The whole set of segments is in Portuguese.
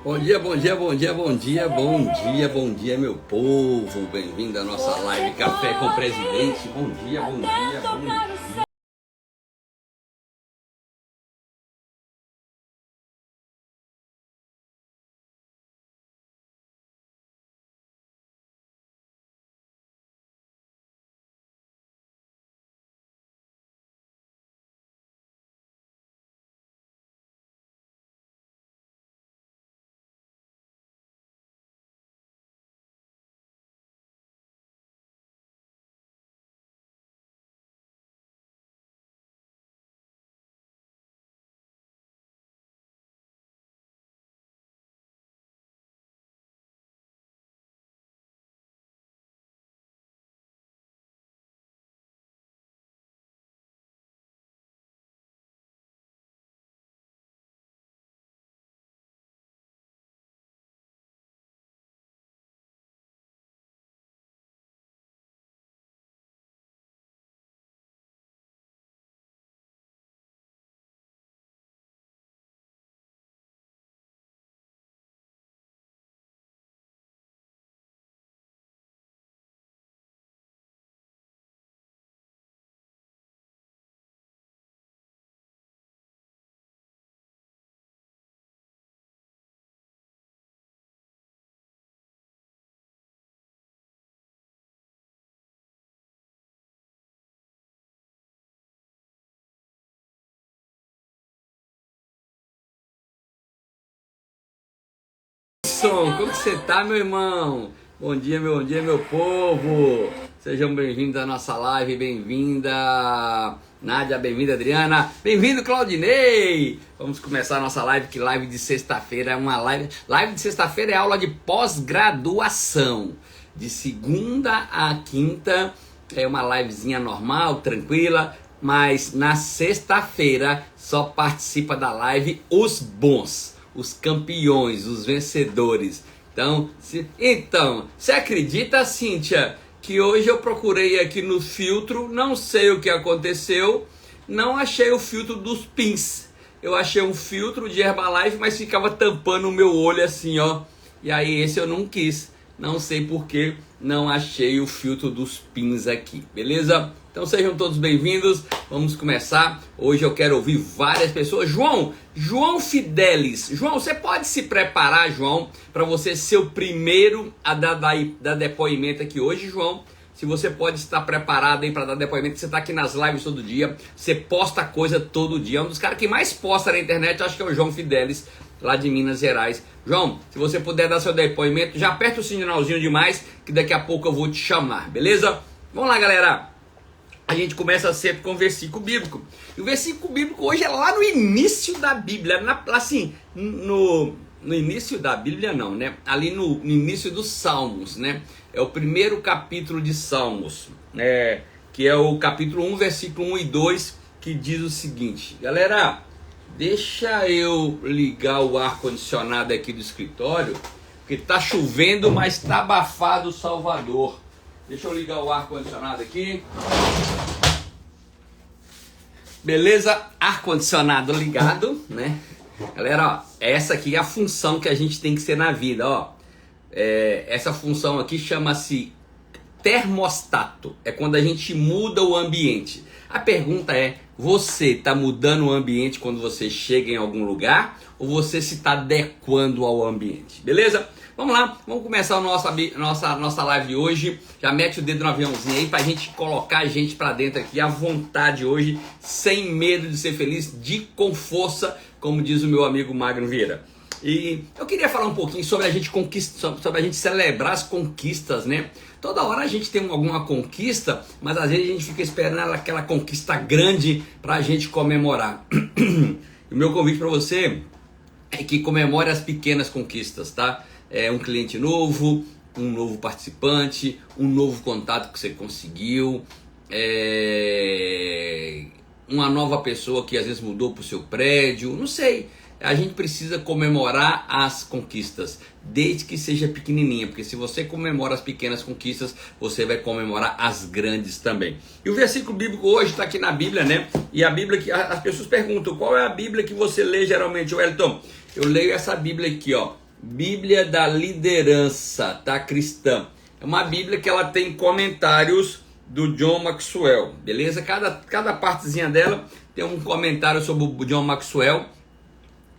Bom dia, bom dia, bom dia, bom dia, bom dia, bom dia, meu povo. Bem-vindo à nossa live Café com o Presidente. Bom dia, bom dia, bom dia. Como que você tá, meu irmão? Bom dia, meu povo. Sejam bem-vindos à nossa live. Bem-vinda, Nádia. Bem-vinda, Adriana. Bem-vindo, Claudinei. Vamos começar a nossa live, que live de sexta-feira é uma live... Live de sexta-feira é aula de pós-graduação. De segunda a quinta é uma livezinha normal, tranquila. Mas na sexta-feira só participa da live os bons, os campeões, os vencedores. Então, você acredita, Cíntia, que hoje eu procurei aqui no filtro, não sei o que aconteceu, não achei o filtro dos pins. Eu achei um filtro de Herbalife, mas ficava tampando o meu olho assim, ó. E aí esse eu não quis, não sei por que não achei o filtro dos pins aqui, beleza? Então sejam todos bem-vindos, vamos começar. Hoje eu quero ouvir várias pessoas. João Fidelis. João, você pode se preparar, João, para você ser o primeiro a dar depoimento aqui hoje, João? Se você pode estar preparado aí para dar depoimento, você está aqui nas lives todo dia, você posta coisa todo dia. É um dos caras que mais posta na internet, acho que é o João Fidelis, lá de Minas Gerais. João, se você puder dar seu depoimento, já aperta o sinalzinho demais, que daqui a pouco eu vou te chamar, beleza? Vamos lá, galera. A gente começa sempre com o versículo bíblico. E o versículo bíblico hoje é lá no início da Bíblia. No início da Bíblia não, né? Ali no início dos Salmos, né? É o primeiro capítulo de Salmos, que é o capítulo 1, versículo 1 e 2, que diz o seguinte. Galera, deixa eu ligar o ar-condicionado aqui do escritório, porque tá chovendo, mas tá abafado o Salvador. Deixa eu ligar o ar-condicionado aqui. Beleza? Ar-condicionado ligado, né? Galera, ó, essa aqui é a função que a gente tem que ser na vida, ó. Essa função aqui chama-se termostato. É quando a gente muda o ambiente. A pergunta é, você está mudando o ambiente quando você chega em algum lugar? Ou você se está adequando ao ambiente? Beleza? Vamos lá, vamos começar a nossa live de hoje. Já mete o dedo no aviãozinho aí pra gente colocar a gente pra dentro aqui à vontade hoje, sem medo de ser feliz, com força, como diz o meu amigo Magno Vieira. E eu queria falar um pouquinho sobre a gente sobre a gente celebrar as conquistas, né? Toda hora a gente tem alguma conquista, mas às vezes a gente fica esperando aquela conquista grande pra gente comemorar. O meu convite pra você é que comemore as pequenas conquistas, tá? Um cliente novo, um novo participante, um novo contato que você conseguiu, uma nova pessoa que às vezes mudou para o seu prédio, não sei. A gente precisa comemorar as conquistas, desde que seja pequenininha, porque se você comemora as pequenas conquistas, você vai comemorar as grandes também. E o versículo bíblico hoje está aqui na Bíblia, né? E a Bíblia que as pessoas perguntam, qual é a Bíblia que você lê geralmente, Wellington? Eu leio essa Bíblia aqui, ó. Bíblia da Liderança, tá, cristã. É uma Bíblia que ela tem comentários do John Maxwell, beleza? Cada partezinha dela tem um comentário sobre o John Maxwell.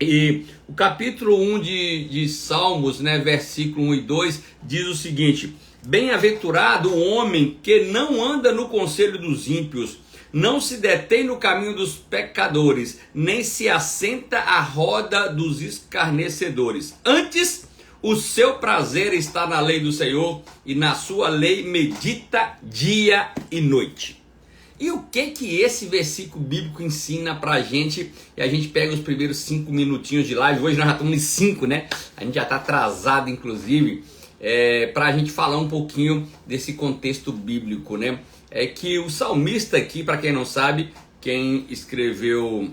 E o capítulo 1 de Salmos, né, versículo 1 e 2, diz o seguinte: bem-aventurado o homem que não anda no conselho dos ímpios, não se detém no caminho dos pecadores, nem se assenta à roda dos escarnecedores. Antes, o seu prazer está na lei do Senhor, e na sua lei medita dia e noite. E o que esse versículo bíblico ensina pra gente? E a gente pega os primeiros 5 minutinhos de live. Hoje nós já estamos em 5, né? A gente já está atrasado, inclusive, pra gente falar um pouquinho desse contexto bíblico, né? É que o salmista aqui, para quem não sabe, quem escreveu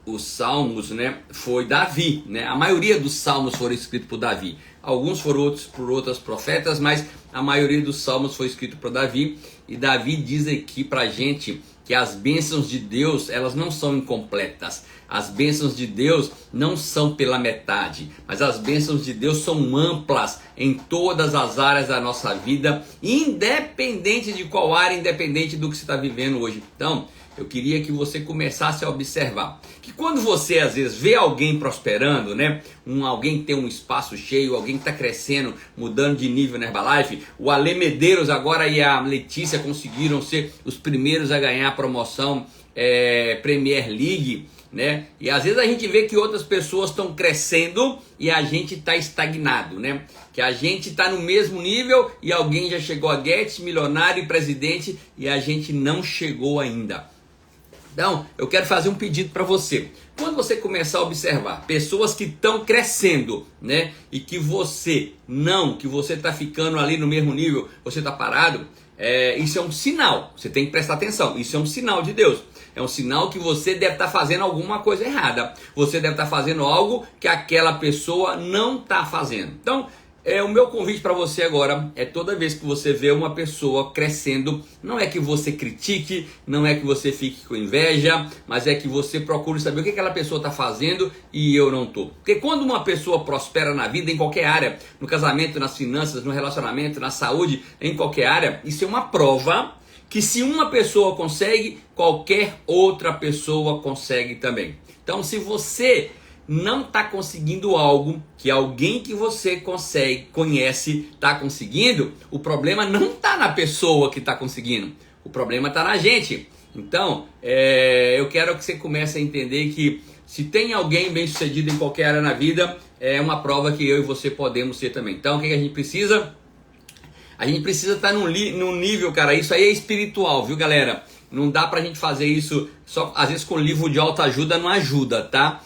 os salmos, né, foi Davi, né? A maioria dos salmos foram escritos por Davi. Alguns foram por outros profetas, mas a maioria dos salmos foi escrito por Davi. E Davi diz aqui pra gente que as bênçãos de Deus, elas não são incompletas. As bênçãos de Deus não são pela metade, mas as bênçãos de Deus são amplas em todas as áreas da nossa vida, independente de qual área, independente do que você está vivendo hoje. Então, eu queria que você começasse a observar que quando você às vezes vê alguém prosperando, né? Alguém que tem um espaço cheio, alguém que está crescendo, mudando de nível na Herbalife. O Ale Medeiros agora e a Letícia conseguiram ser os primeiros a ganhar a promoção Premier League, né? E às vezes a gente vê que outras pessoas estão crescendo e a gente está estagnado, né? Que a gente está no mesmo nível e alguém já chegou a Guedes, milionário e presidente, e a gente não chegou ainda. Então, eu quero fazer um pedido para você. Quando você começar a observar pessoas que estão crescendo, né, e que você está ficando ali no mesmo nível, você está parado, isso é um sinal. Você tem que prestar atenção. Isso é um sinal de Deus. É um sinal que você deve estar fazendo alguma coisa errada. Você deve estar fazendo algo que aquela pessoa não está fazendo. Então, o meu convite para você agora é toda vez que você vê uma pessoa crescendo, não é que você critique, não é que você fique com inveja, mas é que você procure saber o que aquela pessoa está fazendo e eu não estou. Porque quando uma pessoa prospera na vida, em qualquer área, no casamento, nas finanças, no relacionamento, na saúde, em qualquer área, isso é uma prova que se uma pessoa consegue, qualquer outra pessoa consegue também. Então, se você não está conseguindo algo que alguém que você conhece está conseguindo, o problema não está na pessoa que está conseguindo, o problema está na gente. Então, eu quero que você comece a entender que se tem alguém bem sucedido em qualquer área na vida, é uma prova que eu e você podemos ser também. Então, o que a gente precisa? A gente precisa estar num nível, cara, isso aí é espiritual, viu, galera? Não dá pra gente fazer isso só, às vezes com livro de autoajuda não ajuda, tá?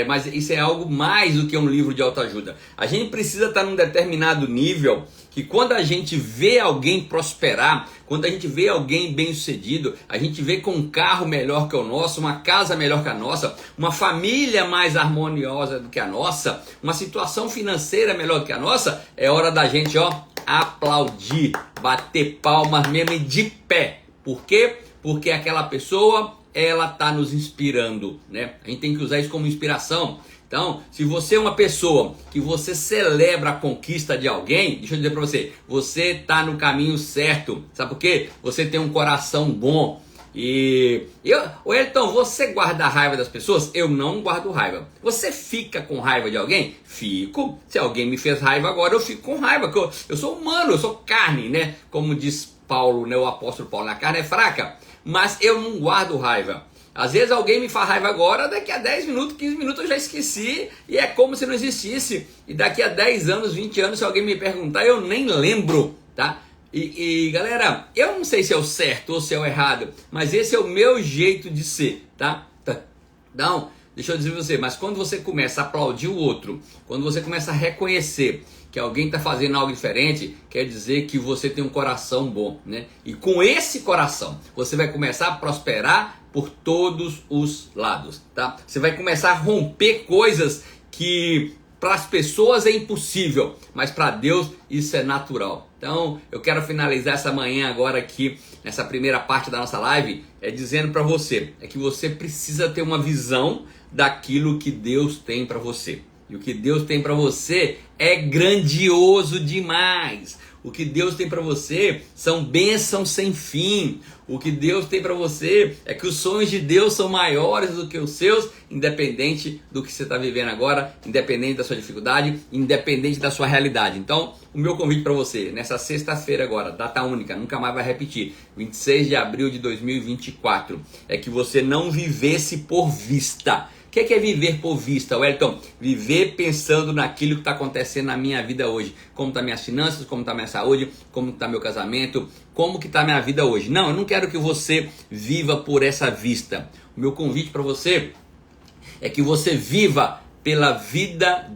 Mas isso é algo mais do que um livro de autoajuda. A gente precisa estar num determinado nível que quando a gente vê alguém prosperar, quando a gente vê alguém bem sucedido, a gente vê com um carro melhor que o nosso, uma casa melhor que a nossa, uma família mais harmoniosa do que a nossa, uma situação financeira melhor do que a nossa, é hora da gente, aplaudir, bater palmas mesmo e de pé. Por quê? Porque aquela pessoa, ela está nos inspirando, né? A gente tem que usar isso como inspiração. Então, se você é uma pessoa que você celebra a conquista de alguém, deixa eu dizer para você, você está no caminho certo. Sabe por quê? Você tem um coração bom. Elton, você guarda a raiva das pessoas? Eu não guardo raiva. Você fica com raiva de alguém? Fico. Se alguém me fez raiva agora, eu fico com raiva. Eu sou humano, eu sou carne, né? Como diz Paulo, né? O apóstolo Paulo, a carne é fraca. Mas eu não guardo raiva. Às vezes alguém me faz raiva agora, daqui a 10 minutos, 15 minutos eu já esqueci e é como se não existisse. E daqui a 10 anos, 20 anos, se alguém me perguntar, eu nem lembro, tá? E galera, eu não sei se é o certo ou se é o errado, mas esse é o meu jeito de ser, tá? Então, deixa eu dizer pra você, mas quando você começa a aplaudir o outro, quando você começa a reconhecer que alguém está fazendo algo diferente, quer dizer que você tem um coração bom, né? E com esse coração, você vai começar a prosperar por todos os lados, tá? Você vai começar a romper coisas que para as pessoas é impossível, mas para Deus isso é natural. Então, eu quero finalizar essa manhã agora aqui, nessa primeira parte da nossa live, dizendo para você, que você precisa ter uma visão daquilo que Deus tem para você. E o que Deus tem para você é grandioso demais. O que Deus tem para você são bênçãos sem fim. O que Deus tem para você é que os sonhos de Deus são maiores do que os seus, independente do que você está vivendo agora, independente da sua dificuldade, independente da sua realidade. Então, o meu convite para você, nessa sexta-feira agora, data única, nunca mais vai repetir, 26 de abril de 2024, é que você não vivesse por vista. O que é viver por vista, Wellington? Viver pensando naquilo que está acontecendo na minha vida hoje. Como estão minhas finanças, como está minha saúde, como está meu casamento, como que está minha vida hoje. Não, eu não quero que você viva por essa vista. O meu convite para você é que você viva pela vida,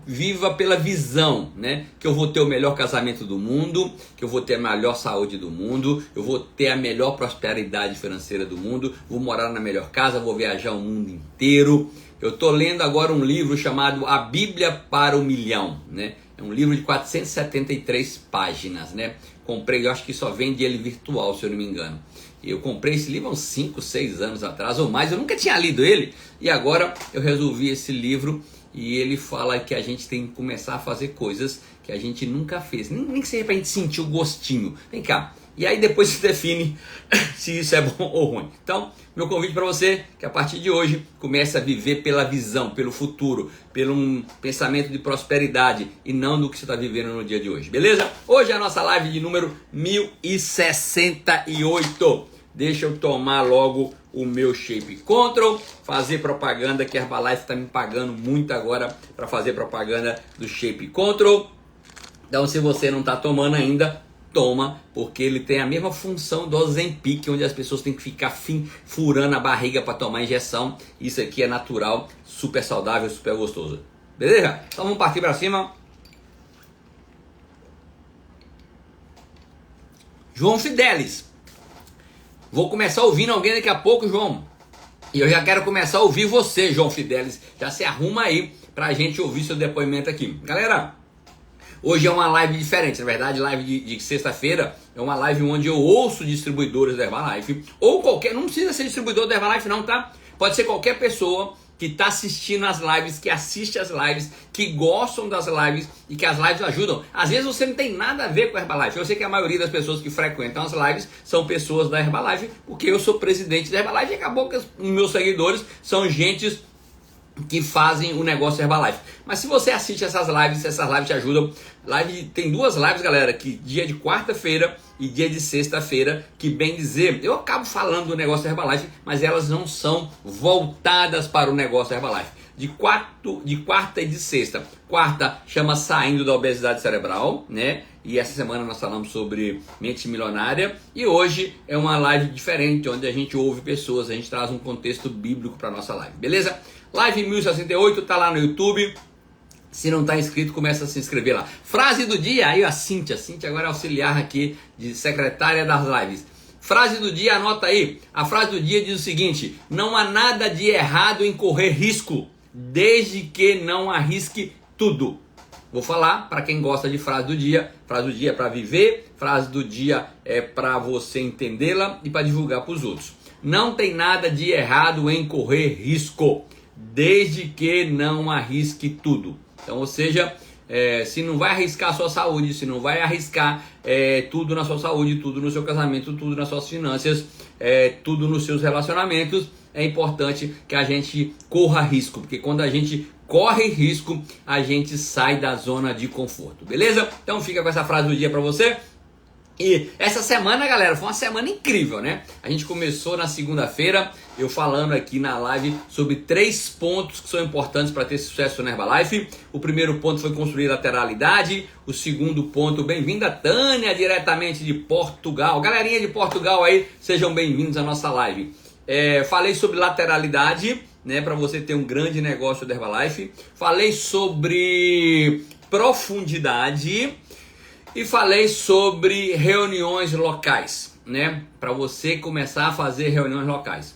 viva pela visão, né? Que eu vou ter o melhor casamento do mundo, que eu vou ter a melhor saúde do mundo, eu vou ter a melhor prosperidade financeira do mundo, vou morar na melhor casa, vou viajar o mundo inteiro. Eu estou lendo agora um livro chamado A Bíblia para o Milhão, né? É um livro de 473 páginas, né? Comprei, eu acho que só vende ele virtual, se eu não me engano. Eu comprei esse livro há uns 5, 6 anos atrás ou mais, eu nunca tinha lido ele. E agora eu resolvi esse livro e ele fala que a gente tem que começar a fazer coisas que a gente nunca fez. Nem que seja pra gente sentir o gostinho. Vem cá. E aí depois se define se isso é bom ou ruim. Então, meu convite para você é que a partir de hoje comece a viver pela visão, pelo futuro, pelo um pensamento de prosperidade e não do que você está vivendo no dia de hoje, beleza? Hoje é a nossa live de número 1068. Deixa eu tomar logo o meu Shape Control, fazer propaganda, que a Herbalife está me pagando muito agora para fazer propaganda do Shape Control. Então, se você não está tomando ainda, toma, porque ele tem a mesma função do Ozempic, onde as pessoas têm que ficar furando a barriga para tomar injeção. Isso aqui é natural, super saudável, super gostoso. Beleza? Então vamos partir para cima. João Fidelis. Vou começar ouvindo alguém daqui a pouco, João. E eu já quero começar a ouvir você, João Fidelis. Já se arruma aí pra gente ouvir seu depoimento aqui. Galera, hoje é uma live diferente, na verdade, live de sexta-feira é uma live onde eu ouço distribuidores da Herbalife, ou qualquer, não precisa ser distribuidor da Herbalife não, tá? Pode ser qualquer pessoa que está assistindo as lives, que assiste as lives, que gostam das lives e que as lives ajudam. Às vezes você não tem nada a ver com a Herbalife. Eu sei que a maioria das pessoas que frequentam as lives são pessoas da Herbalife, porque eu sou presidente da Herbalife e acabou que os meus seguidores são gentes que fazem o negócio Herbalife. Mas se você assiste essas lives te ajudam. Tem duas lives, galera, que dia de quarta-feira e dia de sexta-feira, que bem dizer, eu acabo falando do negócio Herbalife, mas elas não são voltadas para o negócio Herbalife. De quarta e de sexta. Quarta chama Saindo da Obesidade Cerebral, né? E essa semana nós falamos sobre mente milionária. E hoje é uma live diferente, onde a gente ouve pessoas, a gente traz um contexto bíblico para nossa live, beleza? Live 1068, tá lá no YouTube. Se não está inscrito, começa a se inscrever lá. Frase do dia, aí a Cíntia agora é auxiliar aqui de secretária das lives. Frase do dia, anota aí. A frase do dia diz o seguinte: não há nada de errado em correr risco, desde que não arrisque tudo. Vou falar para quem gosta de frase do dia. Frase do dia é para viver, frase do dia é para você entendê-la e para divulgar para os outros. Não tem nada de errado em correr risco, desde que não arrisque tudo. Então, ou seja, se não vai arriscar a sua saúde, se não vai arriscar tudo na sua saúde, tudo no seu casamento, tudo nas suas finanças, tudo nos seus relacionamentos, é importante que a gente corra risco, porque quando a gente corre risco, a gente sai da zona de conforto, beleza? Então fica com essa frase do dia para você. E essa semana, galera, foi uma semana incrível, né? A gente começou na segunda-feira, eu falando aqui na live sobre 3 pontos que são importantes para ter sucesso na Herbalife. O primeiro ponto foi construir lateralidade. O segundo ponto, bem-vinda Tânia, diretamente de Portugal. Galerinha de Portugal aí, sejam bem-vindos à nossa live. Falei sobre lateralidade, né, para você ter um grande negócio da Herbalife. Falei sobre profundidade. E falei sobre reuniões locais, né? Para você começar a fazer reuniões locais.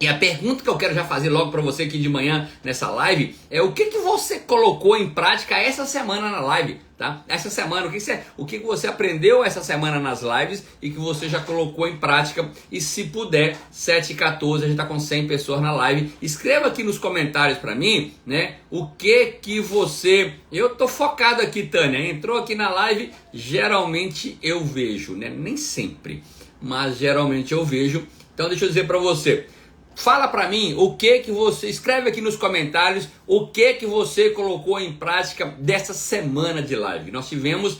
E a pergunta que eu quero já fazer logo para você aqui de manhã nessa live é o que você colocou em prática essa semana na live, tá? Essa semana, o que você aprendeu essa semana nas lives e que você já colocou em prática. E se puder, 7h14, a gente tá com 100 pessoas na live. Escreva aqui nos comentários para mim, né? O que você... Eu tô focado aqui, Tânia. Entrou aqui na live, geralmente eu vejo, né? Nem sempre, mas geralmente eu vejo. Então deixa eu dizer para você... Fala pra mim o que você... Escreve aqui nos comentários o que você colocou em prática dessa semana de live. Nós tivemos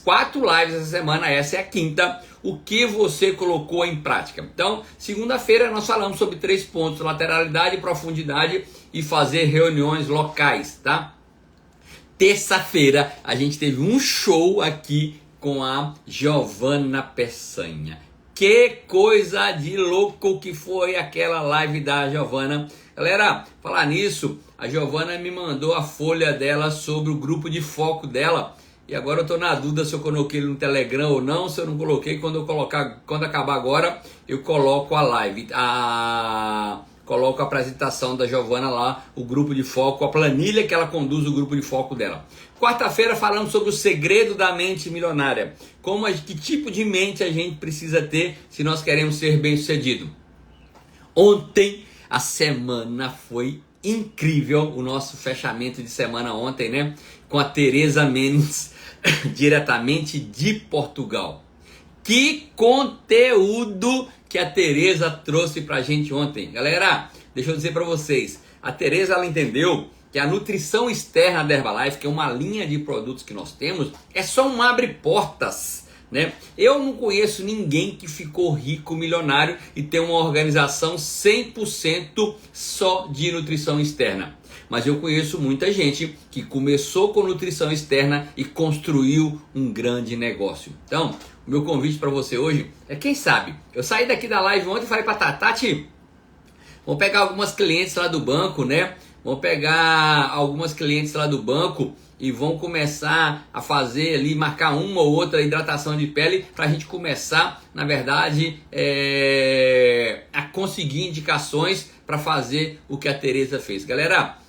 4 lives essa semana, essa é a 5ª. O que você colocou em prática? Então, segunda-feira nós falamos sobre 3 pontos: lateralidade, profundidade e fazer reuniões locais, tá? Terça-feira a gente teve um show aqui com a Giovana Peçanha. Que coisa de louco que foi aquela live da Giovana. Galera, falar nisso, a Giovana me mandou a folha dela sobre o grupo de foco dela. E agora eu tô na dúvida se eu coloquei ele no Telegram ou não. Se eu não coloquei, quando acabar agora, eu coloco a live. Coloco a apresentação da Giovana lá, o grupo de foco, a planilha que ela conduz o grupo de foco dela. Quarta-feira falamos sobre o segredo da mente milionária. Que tipo de mente a gente precisa ter se nós queremos ser bem-sucedido. Ontem a semana foi incrível, o nosso fechamento de semana ontem, né? Com a Tereza Mendes, diretamente de Portugal. Que conteúdo que a Tereza trouxe pra gente ontem. Galera, deixa eu dizer pra vocês, a Tereza, ela entendeu que a nutrição externa da Herbalife, que é uma linha de produtos que nós temos, é só um abre-portas, né? Eu não conheço ninguém que ficou rico, milionário e tem uma organização 100% só de nutrição externa. Mas eu conheço muita gente que começou com nutrição externa e construiu um grande negócio. Então, o meu convite para você hoje é, quem sabe, eu saí daqui da live ontem e falei para Tati, vamos pegar algumas clientes lá do banco, né? Vamos pegar algumas clientes lá do banco e vão começar a fazer ali, marcar uma ou outra hidratação de pele para a gente começar, na verdade, a conseguir indicações para fazer o que a Tereza fez. Galera,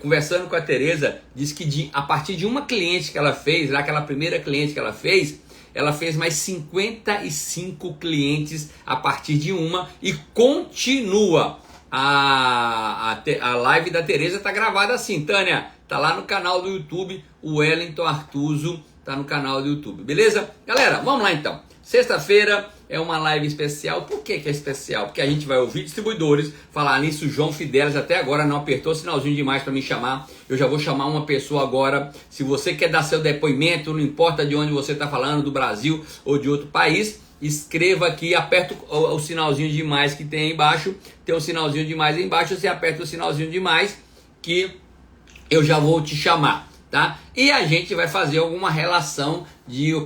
conversando com a Tereza, disse que a partir de uma cliente que ela fez, lá aquela primeira cliente que ela fez mais 55 clientes a partir de uma e continua. A live da Tereza tá gravada assim, Tânia, tá lá no canal do YouTube, o Wellington Artuso tá no canal do YouTube, beleza? Galera, vamos lá então. Sexta-feira é uma live especial. Por que é especial? Porque a gente vai ouvir distribuidores. Falar nisso, o João Fidelis até agora não apertou o sinalzinho demais para me chamar. Eu já vou chamar uma pessoa agora. Se você quer dar seu depoimento, não importa de onde você está falando, do Brasil ou de outro país, escreva aqui, aperta o sinalzinho de mais que tem aí embaixo. Tem um sinalzinho de mais aí embaixo, você aperta o sinalzinho de mais que eu já vou te chamar, tá? E a gente vai fazer alguma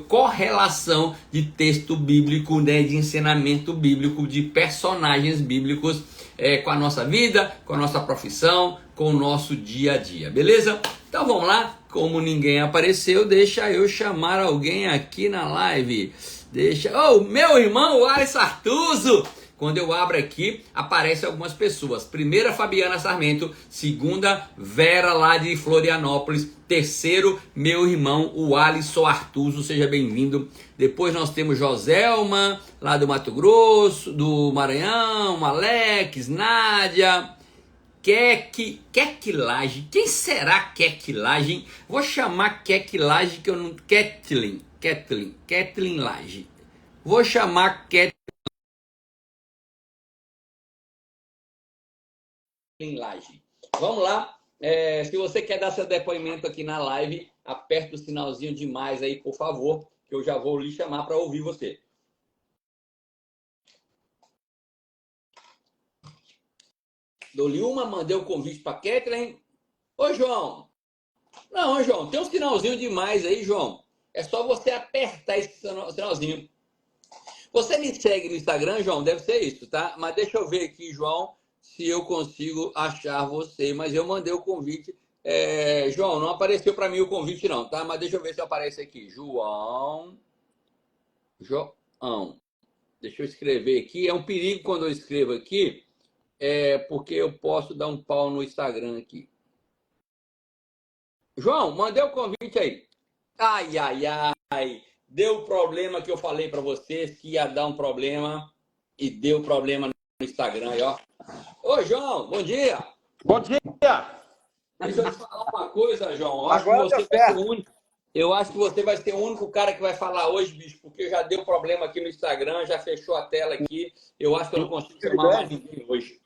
correlação de texto bíblico, né, de ensinamento bíblico, de personagens bíblicos com a nossa vida, com a nossa profissão, com o nosso dia a dia, beleza? Então vamos lá, como ninguém apareceu, deixa eu chamar alguém aqui na live. Meu irmão, o Alisson Artuso. Quando eu abro aqui, aparecem algumas pessoas. Primeira, Fabiana Sarmento. Segunda, Vera lá de Florianópolis. Terceiro, meu irmão, o Alisson Artuso. Seja bem-vindo. Depois nós temos Joselma, lá do Mato Grosso, do Maranhão, Alex, Nádia, Kequilage. Quem será Kequilage? Vou chamar Kequilage, que eu não... Kathleen Lage. Vou chamar Kathleen Lage. Vamos lá. Se você quer dar seu depoimento aqui na live, aperta o sinalzinho de mais aí, por favor, que eu já vou lhe chamar para ouvir você. Dou-lhe uma, mandei o convite para Kathleen. Ô, João. Não, João, tem um sinalzinho de mais aí, João. É só você apertar esse sinalzinho. Você me segue no Instagram, João? Deve ser isso, tá? Mas deixa eu ver aqui, João, se eu consigo achar você. Mas eu mandei o convite. João, não apareceu para mim o convite não, tá? Mas deixa eu ver se aparece aqui. João. Deixa eu escrever aqui. É um perigo quando eu escrevo aqui, porque eu posso dar um pau no Instagram aqui. João, mandei o convite aí. Ai, ai, ai. Deu o problema que eu falei para vocês que ia dar um problema e deu problema no Instagram aí, ó. Ô, João, bom dia. Bom dia! Deixa eu te falar uma coisa, João. Eu acho que Agora deu você vai ser o certo. único. Eu acho que você vai ser o único cara que vai falar hoje, bicho, porque já deu problema aqui no Instagram, já fechou a tela aqui. Eu acho que eu não consigo chamar mais ninguém hoje.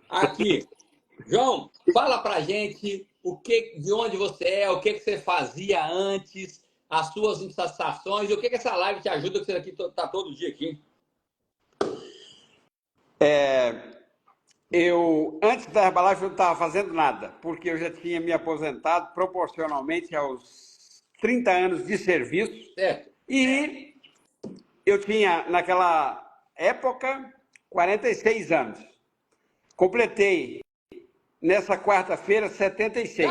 Aqui, João, fala pra gente de onde você é, o que você fazia antes, as suas sensações, e o que essa live te ajuda, que você aqui tá todo dia aqui. Antes da Herbalife, eu não estava fazendo nada, porque eu já tinha me aposentado proporcionalmente aos 30 anos de serviço. Certo? E eu tinha, naquela época, 46 anos. Completei, nessa quarta-feira, 76.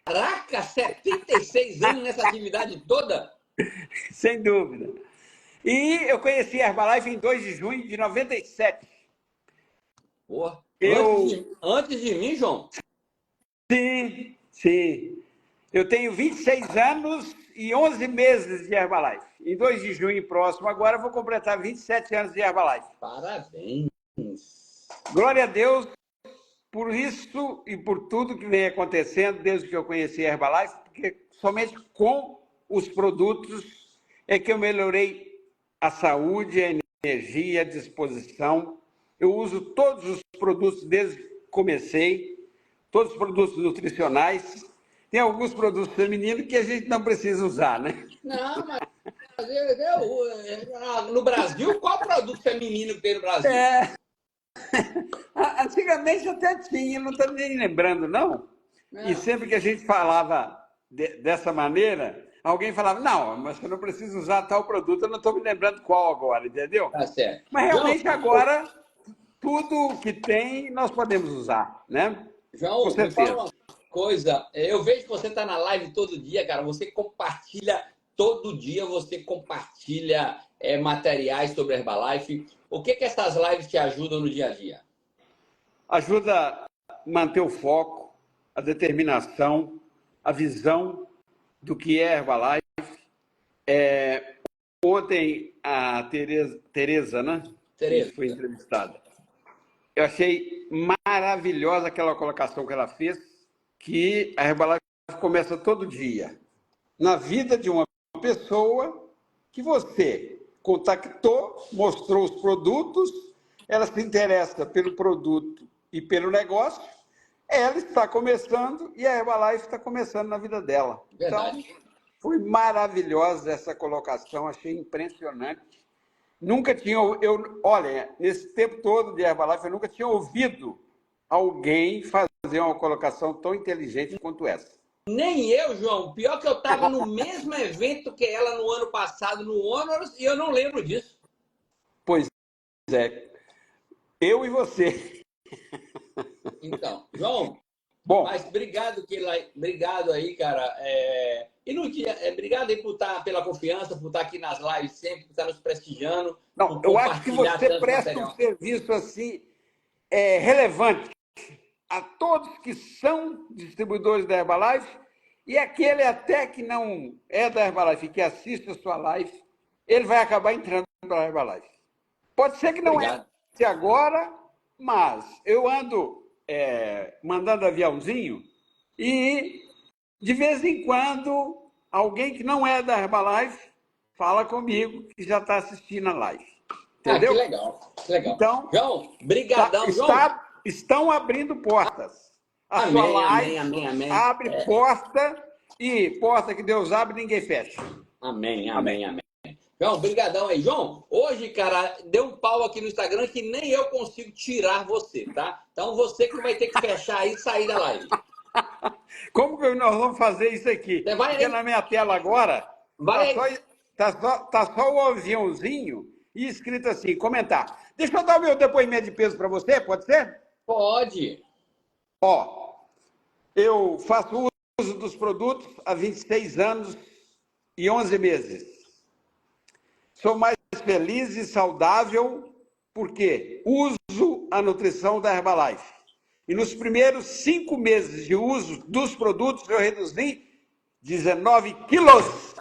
Caraca, 76 anos nessa atividade toda? Sem dúvida. E eu conheci a Herbalife em 2 de junho de 97. Porra, Eu... antes de mim, João? Sim, sim. Eu tenho 26 anos e 11 meses de Herbalife. Em 2 de junho próximo, agora, eu vou completar 27 anos de Herbalife. Parabéns. Glória a Deus por isso e por tudo que vem acontecendo desde que eu conheci a Herbalife, porque somente com os produtos é que eu melhorei a saúde, a energia, a disposição. Eu uso todos os produtos desde que comecei, todos os produtos nutricionais. Tem alguns produtos femininos que a gente não precisa usar, né? Não, mas no Brasil, qual produto feminino que tem no Brasil? Antigamente até tinha, não estou nem lembrando, não. E sempre que a gente falava dessa maneira, alguém falava, não, mas você não precisa usar tal produto, eu não estou me lembrando qual agora, entendeu? Tá certo. Mas realmente agora, tudo que tem, nós podemos usar, né? João, Com me fala certeza. uma coisa. Eu vejo que você está na live todo dia, cara. Você compartilha, todo dia você compartilha materiais sobre Herbalife. O que essas lives te ajudam no dia a dia? Ajuda a manter o foco, a determinação, a visão do que é Herbalife. Ontem, a Tereza, né? Tereza. Que foi entrevistada. Eu achei maravilhosa aquela colocação que ela fez, que a Herbalife começa todo dia. Na vida de uma pessoa que você contactou, mostrou os produtos, ela se interessa pelo produto e pelo negócio, ela está começando e a Herbalife está começando na vida dela. Verdade. Então, foi maravilhosa essa colocação, achei impressionante. Nunca tinha, olha, nesse tempo todo de Herbalife, eu nunca tinha ouvido alguém fazer uma colocação tão inteligente quanto essa. Nem eu, João. Pior que eu estava no mesmo evento que ela no ano passado, no Honors, e eu não lembro disso. Pois é. Eu e você. Então, João, bom, mas obrigado aí, cara. E no dia, obrigado aí pela confiança, por estar aqui nas lives sempre, por estar nos prestigiando. Não, eu acho que você presta um serviço assim relevante a todos que são distribuidores da Herbalife e aquele até que não é da Herbalife, que assiste a sua live, ele vai acabar entrando para a Herbalife. Pode ser que não entre agora, mas eu ando mandando aviãozinho e, de vez em quando, alguém que não é da Herbalife fala comigo que já está assistindo a live. Entendeu? Que legal, que legal. Então, João, brigadão, João. Estão abrindo portas. A Amém, sua live amém. abre porta e porta que Deus abre, ninguém fecha. Amém. João, brigadão aí. João, hoje, cara, deu um pau aqui no Instagram que nem eu consigo tirar você, tá? Então você que vai ter que fechar aí e sair da live. Como que nós vamos fazer isso aqui? Porque na minha tela agora tá só o aviãozinho e escrito assim, comentar. Deixa eu dar o meu depoimento de peso para você, pode ser? Pode. Ó, eu faço uso dos produtos há 26 anos e 11 meses. Sou mais feliz e saudável porque uso a nutrição da Herbalife. E nos primeiros 5 meses de uso dos produtos, eu reduzi 19 quilos.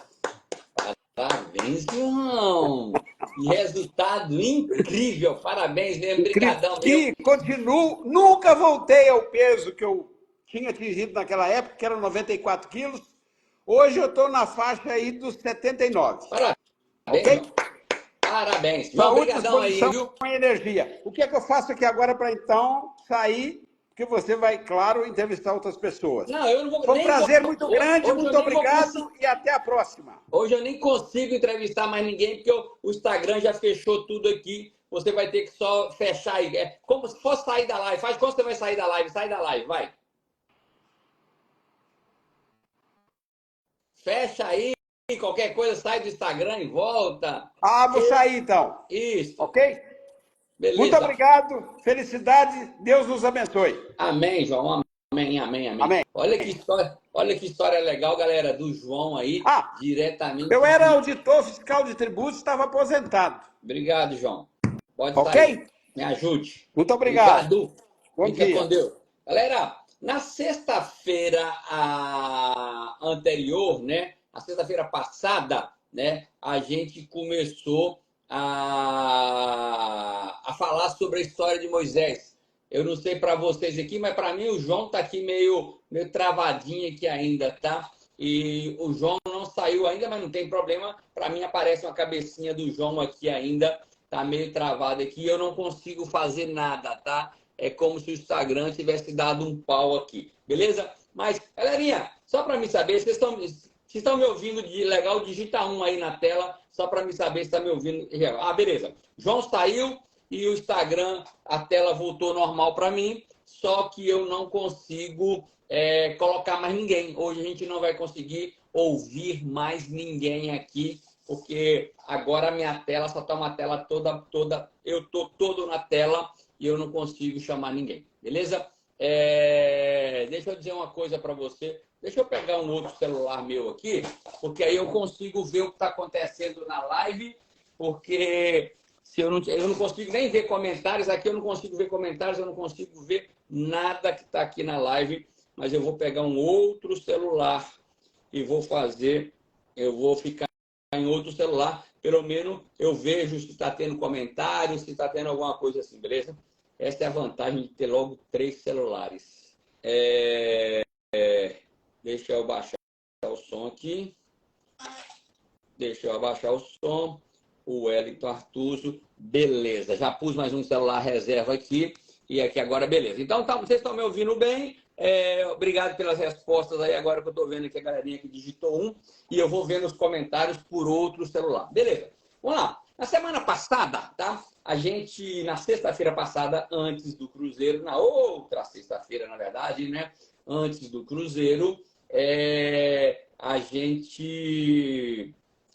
Parabéns, João! Que resultado incrível! Parabéns mesmo, brigadão, E continuo, nunca voltei ao peso que eu tinha atingido naquela época, que era 94 quilos. Hoje eu estou na faixa aí dos 79. Parabéns, ok? João. Parabéns. João, Saúde, disposição aí, viu? E energia. O que é que eu faço aqui agora para então sair? Porque você vai, claro, entrevistar outras pessoas. Não, eu não vou. Foi um prazer muito grande, hoje muito obrigado e até a próxima. Hoje eu nem consigo entrevistar mais ninguém, porque o Instagram já fechou tudo aqui. Você vai ter que só fechar aí. É como se fosse sair da live. Faz quando você vai sair da live. Sai da live, vai. Fecha aí. Qualquer coisa, sai do Instagram e volta. Vou sair então. Isso. Ok? Beleza. Muito obrigado. Felicidade. Deus nos abençoe. Amém, João. Amém, amém, amém. Amém. Olha que história legal, galera, do João aí, diretamente. Eu era auditor fiscal de tributos, estava aposentado. Obrigado, João. Pode ok? sair. Me ajude. Muito obrigado. Obrigado. Fica com Deus. Galera, na sexta-feira anterior, né? A sexta-feira passada, né? A gente começou a falar sobre a história de Moisés. Eu não sei para vocês aqui, mas para mim o João tá aqui meio travadinho aqui ainda, tá? E o João não saiu ainda, mas não tem problema. Para mim aparece uma cabecinha do João aqui ainda, tá meio travado aqui. Eu não consigo fazer nada, tá? É como se o Instagram tivesse dado um pau aqui, beleza? Mas, galerinha, só para me saber, vocês estão me ouvindo de legal, digita 1 aí na tela, só para me saber se está me ouvindo. Beleza. João saiu e o Instagram, a tela voltou normal para mim, só que eu não consigo colocar mais ninguém. Hoje a gente não vai conseguir ouvir mais ninguém aqui, porque agora a minha tela só está uma tela toda, eu estou todo na tela e eu não consigo chamar ninguém, beleza? Deixa eu dizer uma coisa para você. Deixa eu pegar um outro celular meu aqui, porque aí eu consigo ver o que está acontecendo na live, porque se eu não consigo nem ver comentários, aqui eu não consigo ver comentários, eu não consigo ver nada que está aqui na live, mas eu vou pegar um outro celular e vou ficar em outro celular, pelo menos eu vejo se está tendo comentários, se está tendo alguma coisa assim, beleza? Essa é a vantagem de ter logo 3 celulares. Deixa eu baixar o som aqui. Deixa eu abaixar o som. O Wellington Artuso. Beleza. Já pus mais um celular reserva aqui. E aqui agora, beleza. Então, vocês estão me ouvindo bem. Obrigado pelas respostas aí. Agora que eu estou vendo aqui a galerinha que digitou 1. E eu vou vendo os comentários por outro celular. Beleza. Vamos lá. Na semana passada, tá? A gente, na sexta-feira passada, antes do Cruzeiro, na outra sexta-feira, na verdade, né? Antes do Cruzeiro,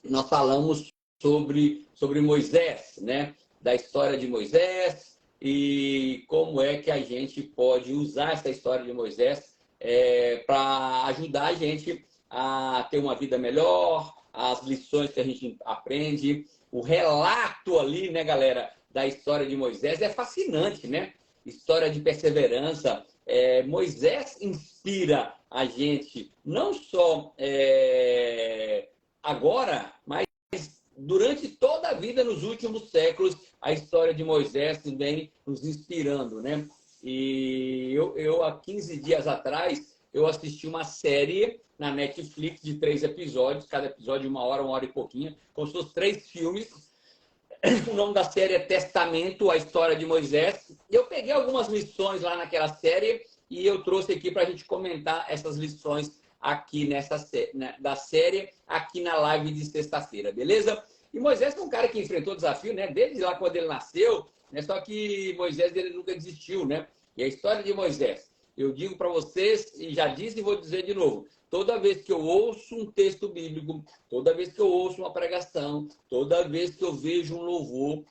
nós falamos sobre Moisés, né? Da história de Moisés e como é que a gente pode usar essa história de Moisés para ajudar a gente a ter uma vida melhor, as lições que a gente aprende, o relato ali, né, galera, da história de Moisés é fascinante, né? História de perseverança. Moisés inspira a gente não só agora, mas durante toda a vida, nos últimos séculos, a história de Moisés vem nos inspirando, né? E eu há 15 dias atrás, eu assisti uma série na Netflix de 3 episódios, cada episódio 1 hora e pouquinho, como se fossem 3 filmes. O nome da série é Testamento, a história de Moisés. Eu peguei algumas lições lá naquela série e eu trouxe aqui para a gente comentar essas lições aqui da série, aqui na live de sexta-feira, beleza? E Moisés foi um cara que enfrentou desafio, né? Desde lá quando ele nasceu, né? Só que Moisés ele nunca desistiu, né? E a história de Moisés, eu digo para vocês, e já disse e vou dizer de novo, toda vez que eu ouço um texto bíblico, toda vez que eu ouço uma pregação, toda vez que eu vejo um louvor,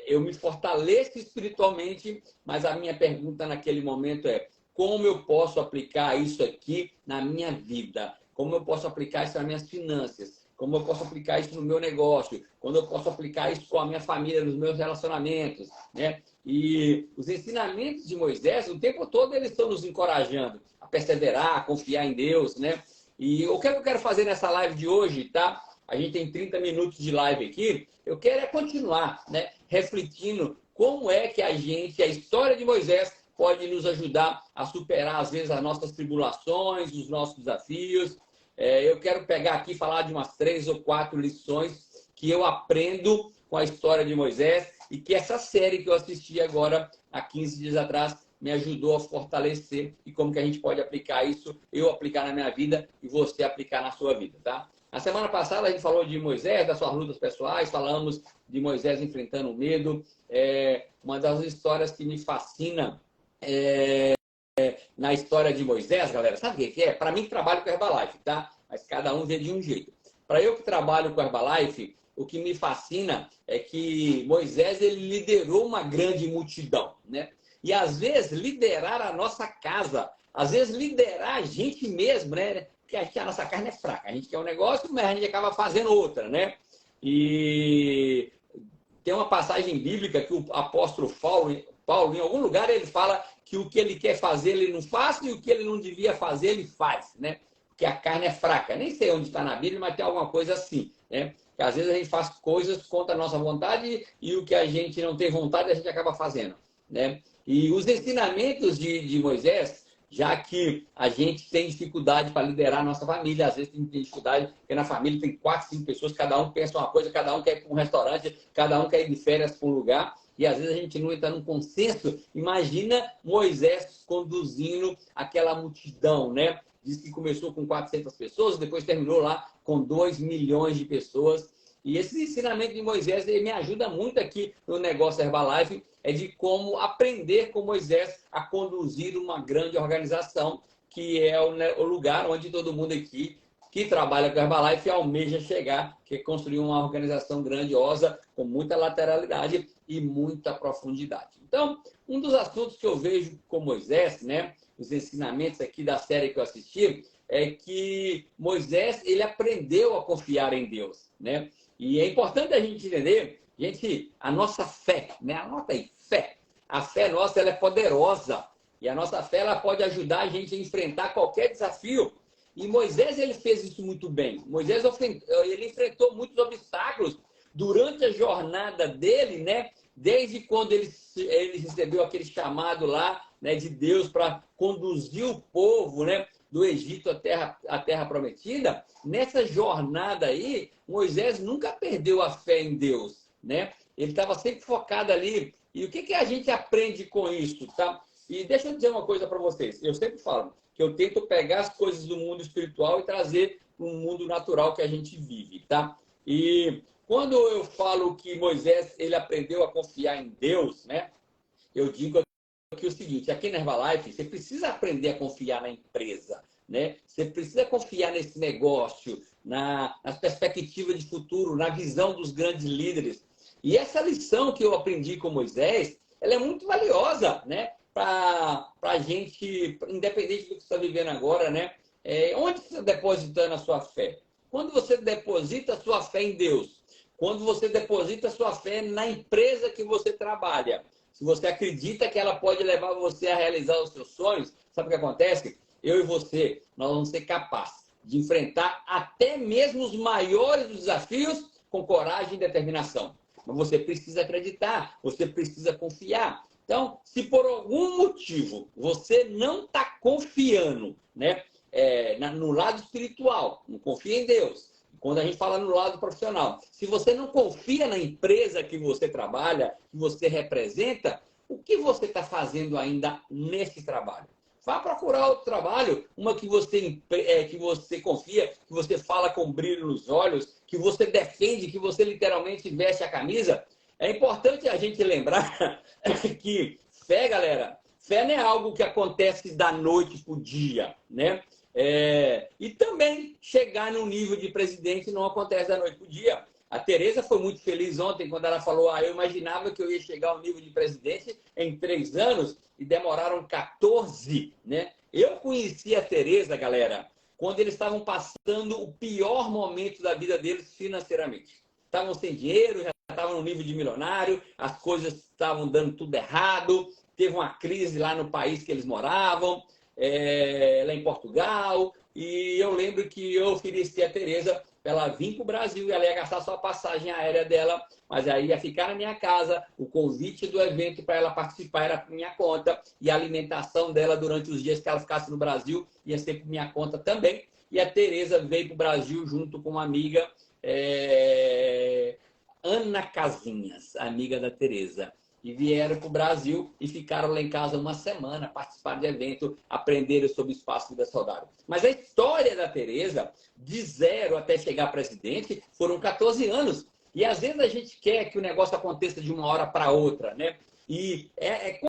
eu me fortaleço espiritualmente, mas a minha pergunta naquele momento é: como eu posso aplicar isso aqui na minha vida? Como eu posso aplicar isso nas minhas finanças? como eu posso aplicar isso no meu negócio, quando eu posso aplicar isso com a minha família, nos meus relacionamentos, né? E os ensinamentos de Moisés, o tempo todo, eles estão nos encorajando a perseverar, a confiar em Deus, né? E o que eu quero fazer nessa live de hoje, tá? A gente tem 30 minutos de live aqui. Eu quero é continuar, né? Refletindo como é que a história de Moisés, pode nos ajudar a superar, às vezes, as nossas tribulações, os nossos desafios. Eu quero pegar aqui e falar de umas 3 ou 4 lições que eu aprendo com a história de Moisés e que essa série que eu assisti agora, há 15 dias atrás, me ajudou a fortalecer e como que a gente pode aplicar isso, eu aplicar na minha vida e você aplicar na sua vida, tá? Na semana passada a gente falou de Moisés, das suas lutas pessoais, falamos de Moisés enfrentando o medo. Uma das histórias que me fascina na história de Moisés, galera, sabe o que é? Para mim, trabalho com Herbalife, tá? Mas cada um vê de um jeito. Para eu que trabalho com Herbalife, o que me fascina é que Moisés, ele liderou uma grande multidão, né? E às vezes liderar a nossa casa, às vezes liderar a gente mesmo, né? Porque a nossa carne é fraca, a gente quer um negócio, mas a gente acaba fazendo outra, né? E tem uma passagem bíblica que o apóstolo Paulo, em algum lugar, ele fala que o que ele quer fazer, ele não faz, e o que ele não devia fazer, ele faz, né? Porque a carne é fraca. Nem sei onde está na Bíblia, mas tem alguma coisa assim, né? Que às vezes a gente faz coisas contra a nossa vontade e o que a gente não tem vontade, a gente acaba fazendo, né? E os ensinamentos de Moisés, já que a gente tem dificuldade para liderar a nossa família, às vezes tem dificuldade, porque na família tem 4, 5 pessoas, cada um pensa uma coisa, cada um quer ir para um restaurante, cada um quer ir de férias para um lugar, e às vezes a gente não entra num consenso. Imagina Moisés conduzindo aquela multidão, né? Diz que começou com 400 pessoas, depois terminou lá com 2 milhões de pessoas. E esse ensinamento de Moisés, ele me ajuda muito aqui no negócio Herbalife, é de como aprender com Moisés a conduzir uma grande organização, que é o lugar onde todo mundo aqui que trabalha com Herbalife almeja chegar, que é construir uma organização grandiosa, com muita lateralidade e muita profundidade. Então, um dos assuntos que eu vejo com Moisés, né, os ensinamentos aqui da série que eu assisti, é que Moisés, ele aprendeu a confiar em Deus, né? E é importante a gente entender, gente, a nossa fé, né? Anota aí, fé. A fé nossa, ela é poderosa. E a nossa fé, ela pode ajudar a gente a enfrentar qualquer desafio. E Moisés, ele fez isso muito bem. Moisés, ele enfrentou muitos obstáculos durante a jornada dele, né? Desde quando ele recebeu aquele chamado lá, né, de Deus para conduzir o povo, né, do Egito à terra prometida. Nessa jornada aí, Moisés nunca perdeu a fé em Deus, né? Ele estava sempre focado ali. E o que a gente aprende com isso, tá? E deixa eu dizer uma coisa para vocês. Eu sempre falo que eu tento pegar as coisas do mundo espiritual e trazer para um mundo natural que a gente vive, tá? E quando eu falo que Moisés, ele aprendeu a confiar em Deus, né? Eu digo aqui o seguinte, aqui na Herbalife, você precisa aprender a confiar na empresa, né? Você precisa confiar nesse negócio, nas perspectivas de futuro, na visão dos grandes líderes. E essa lição que eu aprendi com Moisés, ela é muito valiosa, né? Para a gente, independente do que você está vivendo agora, né? Onde você está depositando a sua fé? Quando você deposita a sua fé em Deus, quando você deposita a sua fé na empresa que você trabalha, se você acredita que ela pode levar você a realizar os seus sonhos, sabe o que acontece? Eu e você, nós vamos ser capazes de enfrentar até mesmo os maiores desafios com coragem e determinação. Mas você precisa acreditar, você precisa confiar. Então, se por algum motivo você não está confiando, né, no lado espiritual, não confia em Deus, quando a gente fala no lado profissional, se você não confia na empresa que você trabalha, que você representa, o que você está fazendo ainda nesse trabalho? Vá procurar outro trabalho, uma que você confia, que você fala com brilho nos olhos, que você defende, que você literalmente veste a camisa. É importante a gente lembrar que fé, galera, fé não é algo que acontece da noite para o dia, né? E também chegar no nível de presidente não acontece da noite para o dia. A Tereza foi muito feliz ontem quando ela falou: eu imaginava que eu ia chegar ao nível de presidente em 3 anos e demoraram 14, né? Eu conheci a Tereza, galera, quando eles estavam passando o pior momento da vida deles financeiramente. Estavam sem dinheiro, já estavam no nível de milionário, as coisas estavam dando tudo errado, teve uma crise lá no país que eles moravam, lá em Portugal, e eu lembro que eu ofereci a Tereza para ela vir para o Brasil e ela ia gastar só a passagem aérea dela, mas aí ia ficar na minha casa, o convite do evento para ela participar era por minha conta e a alimentação dela durante os dias que ela ficasse no Brasil ia ser por minha conta também. E a Tereza veio para o Brasil junto com uma amiga, Ana Casinhas, amiga da Tereza. E vieram para o Brasil e ficaram lá em casa uma semana, participaram de evento, aprenderam sobre o espaço Vida Saudável. Mas a história da Tereza, de 0 até chegar a presidente, foram 14 anos. E às vezes a gente quer que o negócio aconteça de uma hora para outra, né? E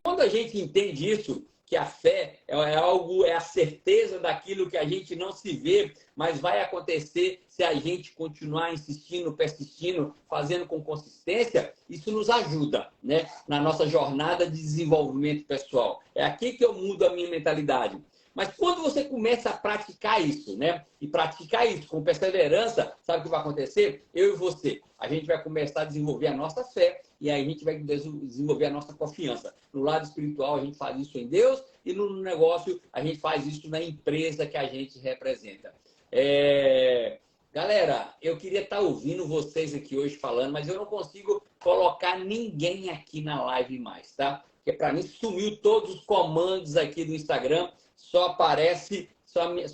quando a gente entende isso, que a fé é a certeza daquilo que a gente não se vê, mas vai acontecer se a gente continuar insistindo, persistindo, fazendo com consistência, isso nos ajuda, né? Na nossa jornada de desenvolvimento pessoal. É aqui que eu mudo a minha mentalidade. Mas quando você começa a praticar isso, né? E praticar isso com perseverança, sabe o que vai acontecer? Eu e você, a gente vai começar a desenvolver a nossa fé e aí a gente vai desenvolver a nossa confiança. No lado espiritual, a gente faz isso em Deus e no negócio, a gente faz isso na empresa que a gente representa. Galera, eu queria estar ouvindo vocês aqui hoje falando, mas eu não consigo colocar ninguém aqui na live mais, tá? Porque para mim sumiu todos os comandos aqui do Instagram. Só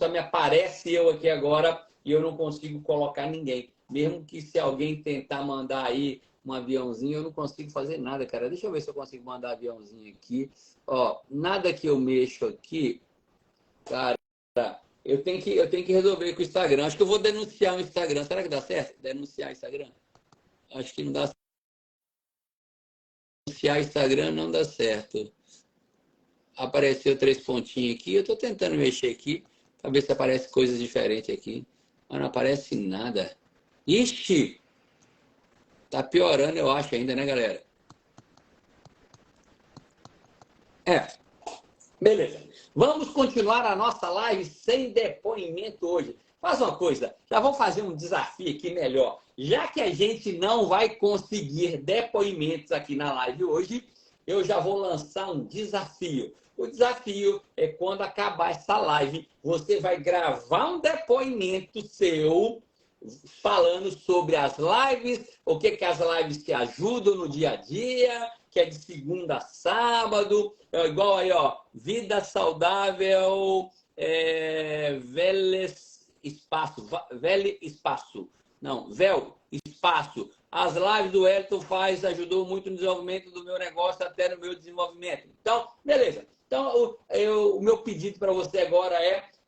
me aparece eu aqui agora e eu não consigo colocar ninguém. Mesmo que se alguém tentar mandar aí um aviãozinho, eu não consigo fazer nada, cara. Deixa eu ver se eu consigo mandar aviãozinho aqui. Ó, nada que eu mexo aqui, cara, eu tenho que resolver com o Instagram. Acho que eu vou denunciar o Instagram. Será que dá certo? Denunciar o Instagram? Acho que não dá certo. Denunciar o Instagram não dá certo. Apareceu 3 pontinhos aqui. Eu estou tentando mexer aqui para ver se aparece coisas diferentes aqui. Mas não aparece nada. Ixi! Tá piorando, eu acho, ainda, né, galera? Beleza. Vamos continuar a nossa live sem depoimento hoje. Faz uma coisa, já vou fazer um desafio aqui melhor. Já que a gente não vai conseguir depoimentos aqui na live hoje, eu já vou lançar um desafio. O desafio é quando acabar essa live, você vai gravar um depoimento seu falando sobre as lives, o que as lives te ajudam no dia a dia, que é de segunda a sábado, igual aí, ó, Vida Saudável, Velho Espaço. Não, Véu Espaço. As lives do Elton ajudou muito no desenvolvimento do meu negócio, até no meu desenvolvimento. Então, beleza. Então, o meu pedido para você agora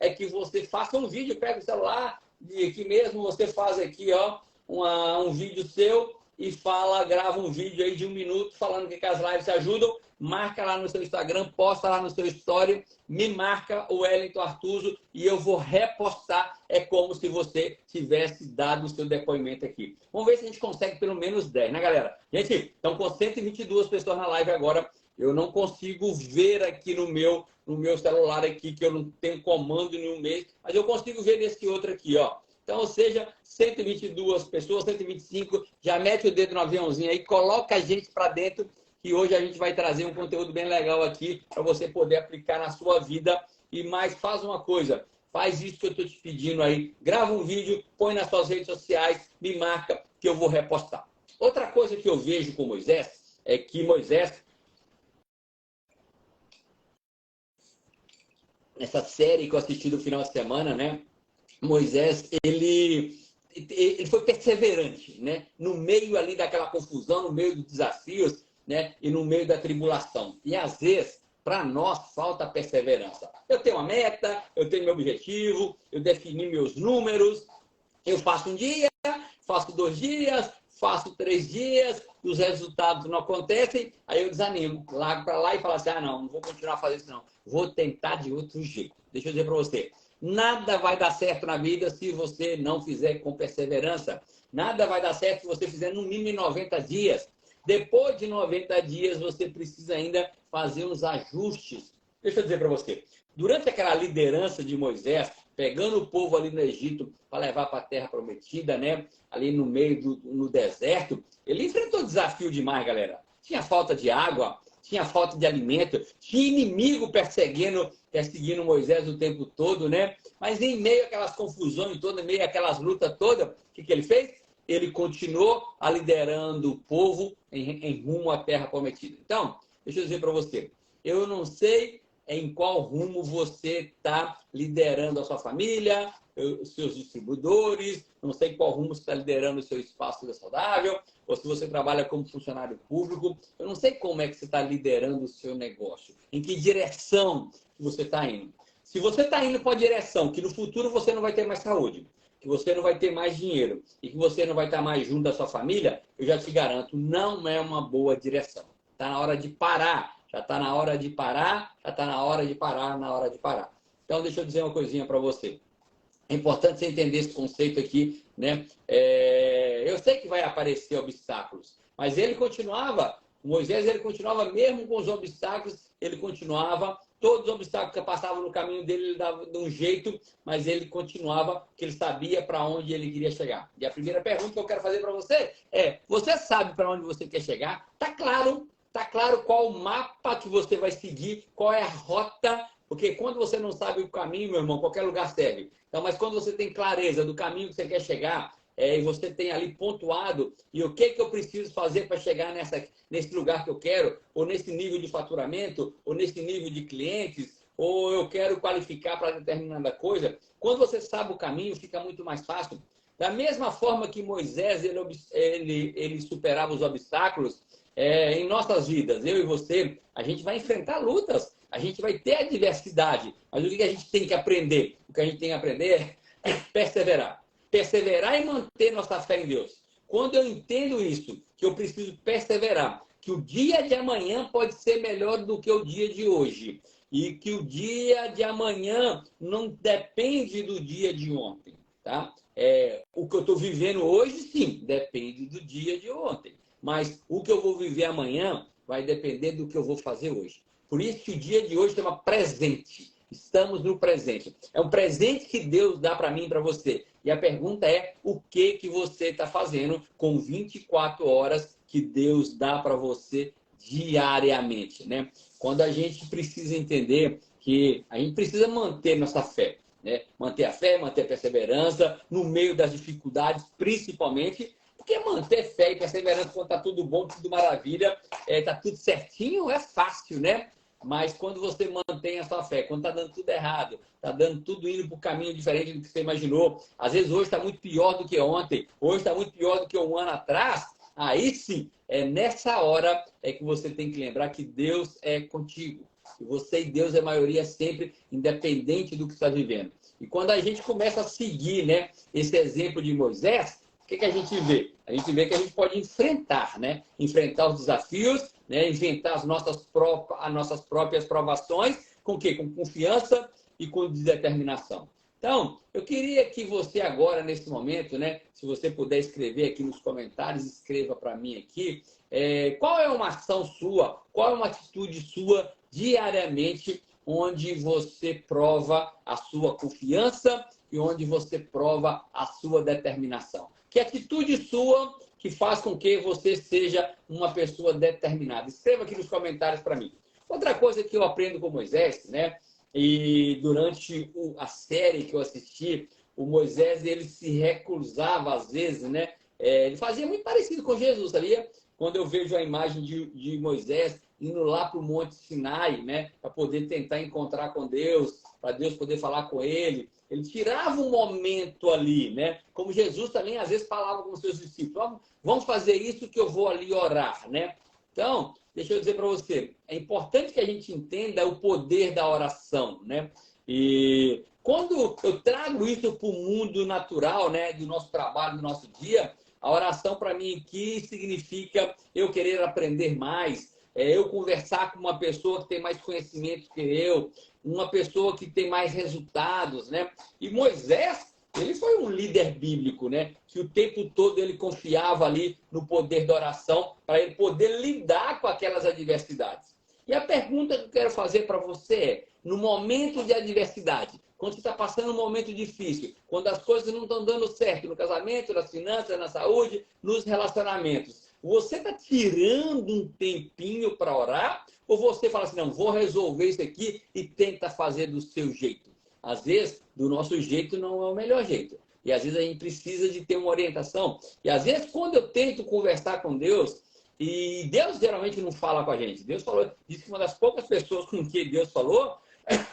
é que você faça um vídeo, pega o celular, e aqui mesmo você faz aqui, ó, um vídeo seu e grava um vídeo aí de 1 minuto falando que as lives ajudam, marca lá no seu Instagram, posta lá no seu story, me marca o Wellington Artuso e eu vou repostar. É como se você tivesse dado o seu depoimento aqui. Vamos ver se a gente consegue pelo menos 10, né, galera? Gente, estão com 122 pessoas na live agora. Eu não consigo ver aqui no meu celular aqui, que eu não tenho comando nenhum mês, mas eu consigo ver nesse outro aqui, ó. Então, ou seja, 122 pessoas, 125, já mete o dedo no aviãozinho aí, coloca a gente para dentro, que hoje a gente vai trazer um conteúdo bem legal aqui para você poder aplicar na sua vida. E mais, faz uma coisa, faz isso que eu estou te pedindo aí, grava um vídeo, põe nas suas redes sociais, me marca que eu vou repostar. Outra coisa que eu vejo com Moisés é que Moisés, essa série que eu assisti no final de semana, né? Moisés, ele foi perseverante, né? No meio ali daquela confusão, no meio dos desafios, né? E no meio da tribulação. E às vezes, para nós, falta perseverança. Eu tenho uma meta, eu tenho meu objetivo, eu defini meus números, eu faço um dia, faço 2 dias, faço 3 dias, os resultados não acontecem, aí eu desanimo, largo para lá e falo assim, não vou continuar a fazer isso não, vou tentar de outro jeito. Deixa eu dizer para você, nada vai dar certo na vida se você não fizer com perseverança. Nada vai dar certo se você fizer no mínimo 90 dias. Depois de 90 dias, você precisa ainda fazer uns ajustes. Deixa eu dizer para você, durante aquela liderança de Moisés, pegando o povo ali no Egito para levar para a Terra Prometida, né? Ali no meio no deserto. Ele enfrentou desafio demais, galera. Tinha falta de água, tinha falta de alimento, tinha inimigo perseguindo Moisés o tempo todo, né? Mas em meio àquelas confusões todas, em meio àquelas lutas todas, o que ele fez? Ele continuou liderando o povo em rumo à Terra Prometida. Então, deixa eu dizer para você, eu não sei em qual rumo você está liderando a sua família, os seus distribuidores, não sei em qual rumo você está liderando o seu espaço saudável, ou se você trabalha como funcionário público, eu não sei como é que você está liderando o seu negócio, em que direção que você está indo. Se você está indo para a direção que no futuro você não vai ter mais saúde, que você não vai ter mais dinheiro e que você não vai estar mais junto da sua família, eu já te garanto, não é uma boa direção. Está na hora de parar. Já está na hora de parar, já está na hora de parar, na hora de parar. Então, deixa eu dizer uma coisinha para você. É importante você entender esse conceito aqui, né? Eu sei que vai aparecer obstáculos, mas Moisés, ele continuava mesmo com os obstáculos, ele continuava, todos os obstáculos que passavam no caminho dele, ele dava de um jeito, mas ele continuava, porque ele sabia para onde ele queria chegar. E a primeira pergunta que eu quero fazer para você é, você sabe para onde você quer chegar? Tá claro qual o mapa que você vai seguir, qual é a rota, porque quando você não sabe o caminho, meu irmão, qualquer lugar serve. Então, mas quando você tem clareza do caminho que você quer chegar, e você tem ali pontuado, e o que eu preciso fazer para chegar nesse lugar que eu quero, ou nesse nível de faturamento, ou nesse nível de clientes, ou eu quero qualificar para determinada coisa, quando você sabe o caminho, fica muito mais fácil. Da mesma forma que Moisés, ele superava os obstáculos, em nossas vidas, eu e você, a gente vai enfrentar lutas, a gente vai ter adversidade, mas o que a gente tem que aprender? O que a gente tem que aprender é perseverar. Perseverar e manter nossa fé em Deus. Quando eu entendo isso, que eu preciso perseverar, que o dia de amanhã pode ser melhor do que o dia de hoje, e que o dia de amanhã não depende do dia de ontem, tá? O que eu estou vivendo hoje, sim, depende do dia de ontem. Mas o que eu vou viver amanhã vai depender do que eu vou fazer hoje. Por isso que o dia de hoje chama presente. Estamos no presente. É um presente que Deus dá para mim e para você. E a pergunta é, o que você está fazendo com 24 horas que Deus dá para você diariamente, né? Quando a gente precisa entender que a gente precisa manter nossa fé, né? Manter a fé, manter a perseverança no meio das dificuldades, principalmente. Porque manter fé e perseverança quando está tudo bom, tudo maravilha, está tudo certinho, é fácil, né? Mas quando você mantém a sua fé, quando está dando tudo errado, está dando tudo indo para um caminho diferente do que você imaginou, às vezes hoje está muito pior do que ontem, hoje está muito pior do que um ano atrás, aí sim, é nessa hora que você tem que lembrar que Deus é contigo. Que você e Deus é maioria sempre, independente do que está vivendo. E quando a gente começa a seguir, né, esse exemplo de Moisés, o que a gente vê? A gente vê que a gente pode enfrentar, né? Enfrentar os desafios, né? Inventar as nossas próprias provações, com o quê? Com confiança e com determinação. Então, eu queria que você agora, nesse momento, né? Se você puder escrever aqui nos comentários, escreva para mim aqui, qual é uma ação sua, qual é uma atitude sua diariamente, onde você prova a sua confiança e onde você prova a sua determinação. Que atitude sua que faz com que você seja uma pessoa determinada? Escreva aqui nos comentários para mim. Outra coisa que eu aprendo com Moisés, né? E durante a série que eu assisti, o Moisés, ele se recusava às vezes, né? Ele fazia muito parecido com Jesus, sabia? Quando eu vejo a imagem de Moisés indo lá para o Monte Sinai, né? Para poder tentar encontrar com Deus, para Deus poder falar com ele. Ele tirava um momento ali, né? Como Jesus também às vezes falava com os seus discípulos, vamos fazer isso que eu vou ali orar, né? Então, deixa eu dizer para você, é importante que a gente entenda o poder da oração, né? E quando eu trago isso para o mundo natural, né? Do nosso trabalho, do nosso dia, a oração para mim aqui significa eu querer aprender mais, eu conversar com uma pessoa que tem mais conhecimento que eu, uma pessoa que tem mais resultados, né? E Moisés, ele foi um líder bíblico, né? Que o tempo todo ele confiava ali no poder da oração para ele poder lidar com aquelas adversidades. E a pergunta que eu quero fazer para você é, no momento de adversidade, quando você está passando um momento difícil, quando as coisas não estão dando certo no casamento, nas finanças, na saúde, nos relacionamentos, você está tirando um tempinho para orar? Ou você fala assim, não, vou resolver isso aqui e tenta fazer do seu jeito? Às vezes, do nosso jeito não é o melhor jeito. E às vezes a gente precisa de ter uma orientação. E às vezes, quando eu tento conversar com Deus, e Deus geralmente não fala com a gente. Deus falou, disse que uma das poucas pessoas com quem Deus falou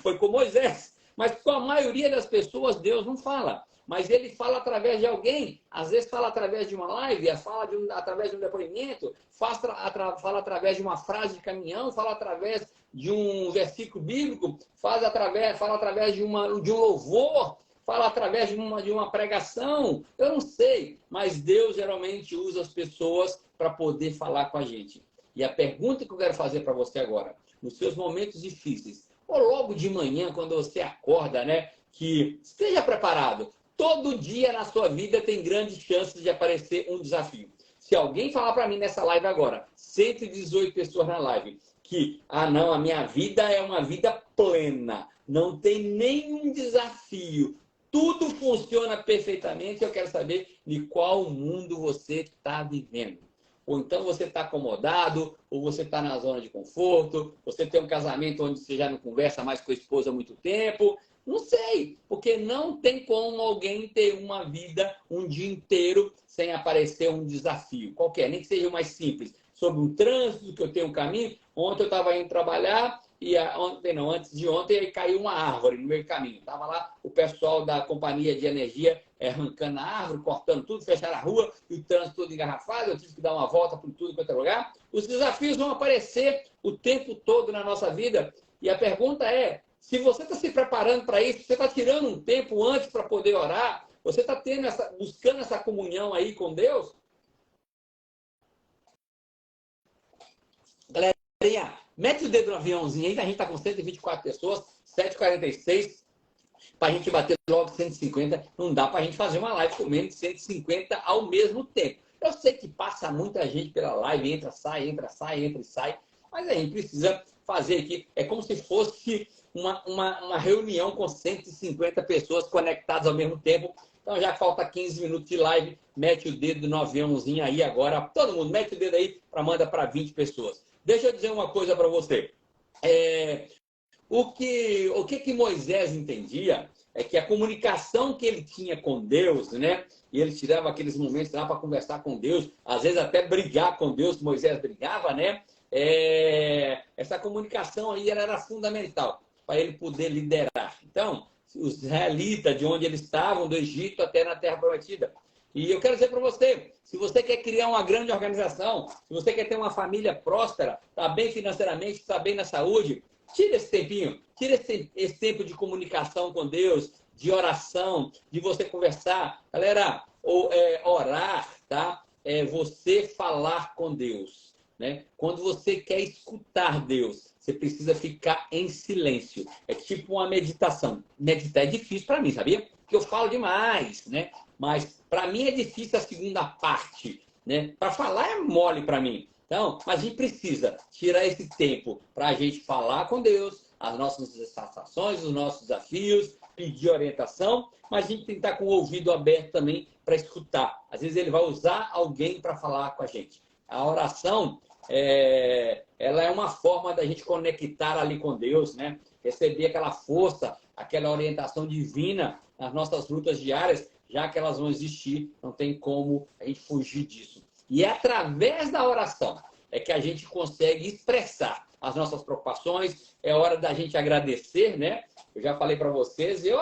foi com Moisés. Mas com a maioria das pessoas, Deus não fala. Mas ele fala através de alguém, às vezes fala através de uma live, fala através de um depoimento, fala através de uma frase de caminhão, fala através de um versículo bíblico, fala através de um louvor, fala através de uma pregação. Eu não sei, mas Deus geralmente usa as pessoas para poder falar com a gente. E a pergunta que eu quero fazer para você agora, nos seus momentos difíceis, ou logo de manhã, quando você acorda, né? Que esteja preparado. Todo dia na sua vida tem grandes chances de aparecer um desafio. Se alguém falar para mim nessa live agora, 118 pessoas na live, que, não, a minha vida é uma vida plena, não tem nenhum desafio, tudo funciona perfeitamente, eu quero saber de qual mundo você está vivendo. Ou então você está acomodado, ou você está na zona de conforto, você tem um casamento onde você já não conversa mais com a esposa há muito tempo. Não sei, porque não tem como alguém ter uma vida um dia inteiro sem aparecer um desafio qualquer, nem que seja o mais simples. Sobre um trânsito, que eu tenho um caminho. Ontem eu estava indo trabalhar, e antes de ontem, aí caiu uma árvore no meio do caminho. Estava lá o pessoal da companhia de energia arrancando a árvore, cortando tudo, fecharam a rua, e o trânsito todo engarrafado, eu tive que dar uma volta por tudo quanto é lugar. Os desafios vão aparecer o tempo todo na nossa vida, e a pergunta é, se você está se preparando para isso, você está tirando um tempo antes para poder orar, você está buscando essa comunhão aí com Deus? Galerinha, mete o dedo no aviãozinho aí, a gente está com 124 pessoas, 7h46, para a gente bater logo 150, não dá para a gente fazer uma live com menos de 150 ao mesmo tempo. Eu sei que passa muita gente pela live, entra, sai, entra e sai, mas a gente precisa fazer aqui, é como se fosse uma reunião com 150 pessoas conectadas ao mesmo tempo. Então já falta 15 minutos de live, mete o dedo no aviãozinho aí agora, todo mundo mete o dedo aí para mandar para 20 pessoas. Deixa eu dizer uma coisa para você. O que Moisés entendia é que a comunicação que ele tinha com Deus, né? E ele tirava aqueles momentos lá para conversar com Deus, às vezes até brigar com Deus, Moisés brigava, né? Essa comunicação aí era fundamental para ele poder liderar. Então, os israelitas, de onde eles estavam, do Egito até na Terra Prometida. E eu quero dizer para você, se você quer criar uma grande organização, se você quer ter uma família próspera, está bem financeiramente, está bem na saúde, tira esse tempinho, tira esse tempo de comunicação com Deus, de oração, de você conversar. Galera, orar, tá? É você falar com Deus, né? Quando você quer escutar Deus, você precisa ficar em silêncio. É tipo uma meditação. Meditar é difícil para mim, sabia? Porque eu falo demais, né? Mas para mim é difícil a segunda parte, né? Para falar é mole para mim. Então, mas a gente precisa tirar esse tempo para a gente falar com Deus, as nossas satisfações, os nossos desafios, pedir orientação, mas a gente tem que estar com o ouvido aberto também para escutar. Às vezes ele vai usar alguém para falar com a gente. A oração, ela é uma forma da gente conectar ali com Deus, né? Receber aquela força, aquela orientação divina nas nossas lutas diárias, já que elas vão existir, não tem como a gente fugir disso. E é através da oração que a gente consegue expressar as nossas preocupações, é hora da gente agradecer, né? Eu já falei para vocês, eu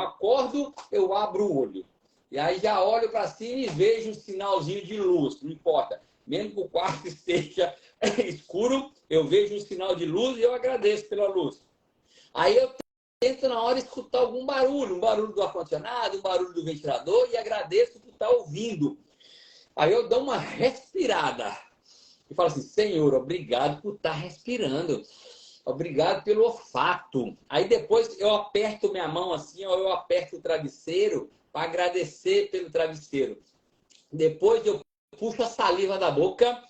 acordo, eu abro o olho. E aí já olho para cima e vejo um sinalzinho de luz, não importa. Mesmo que o quarto esteja escuro, eu vejo um sinal de luz e eu agradeço pela luz. Aí eu tento na hora escutar algum barulho, um barulho do ar-condicionado, um barulho do ventilador e agradeço por estar ouvindo. Aí eu dou uma respirada e falo assim, Senhor, obrigado por estar respirando. Obrigado pelo olfato. Aí depois eu aperto minha mão assim, ou eu aperto o travesseiro para agradecer pelo travesseiro. Depois eu puxo a saliva da boca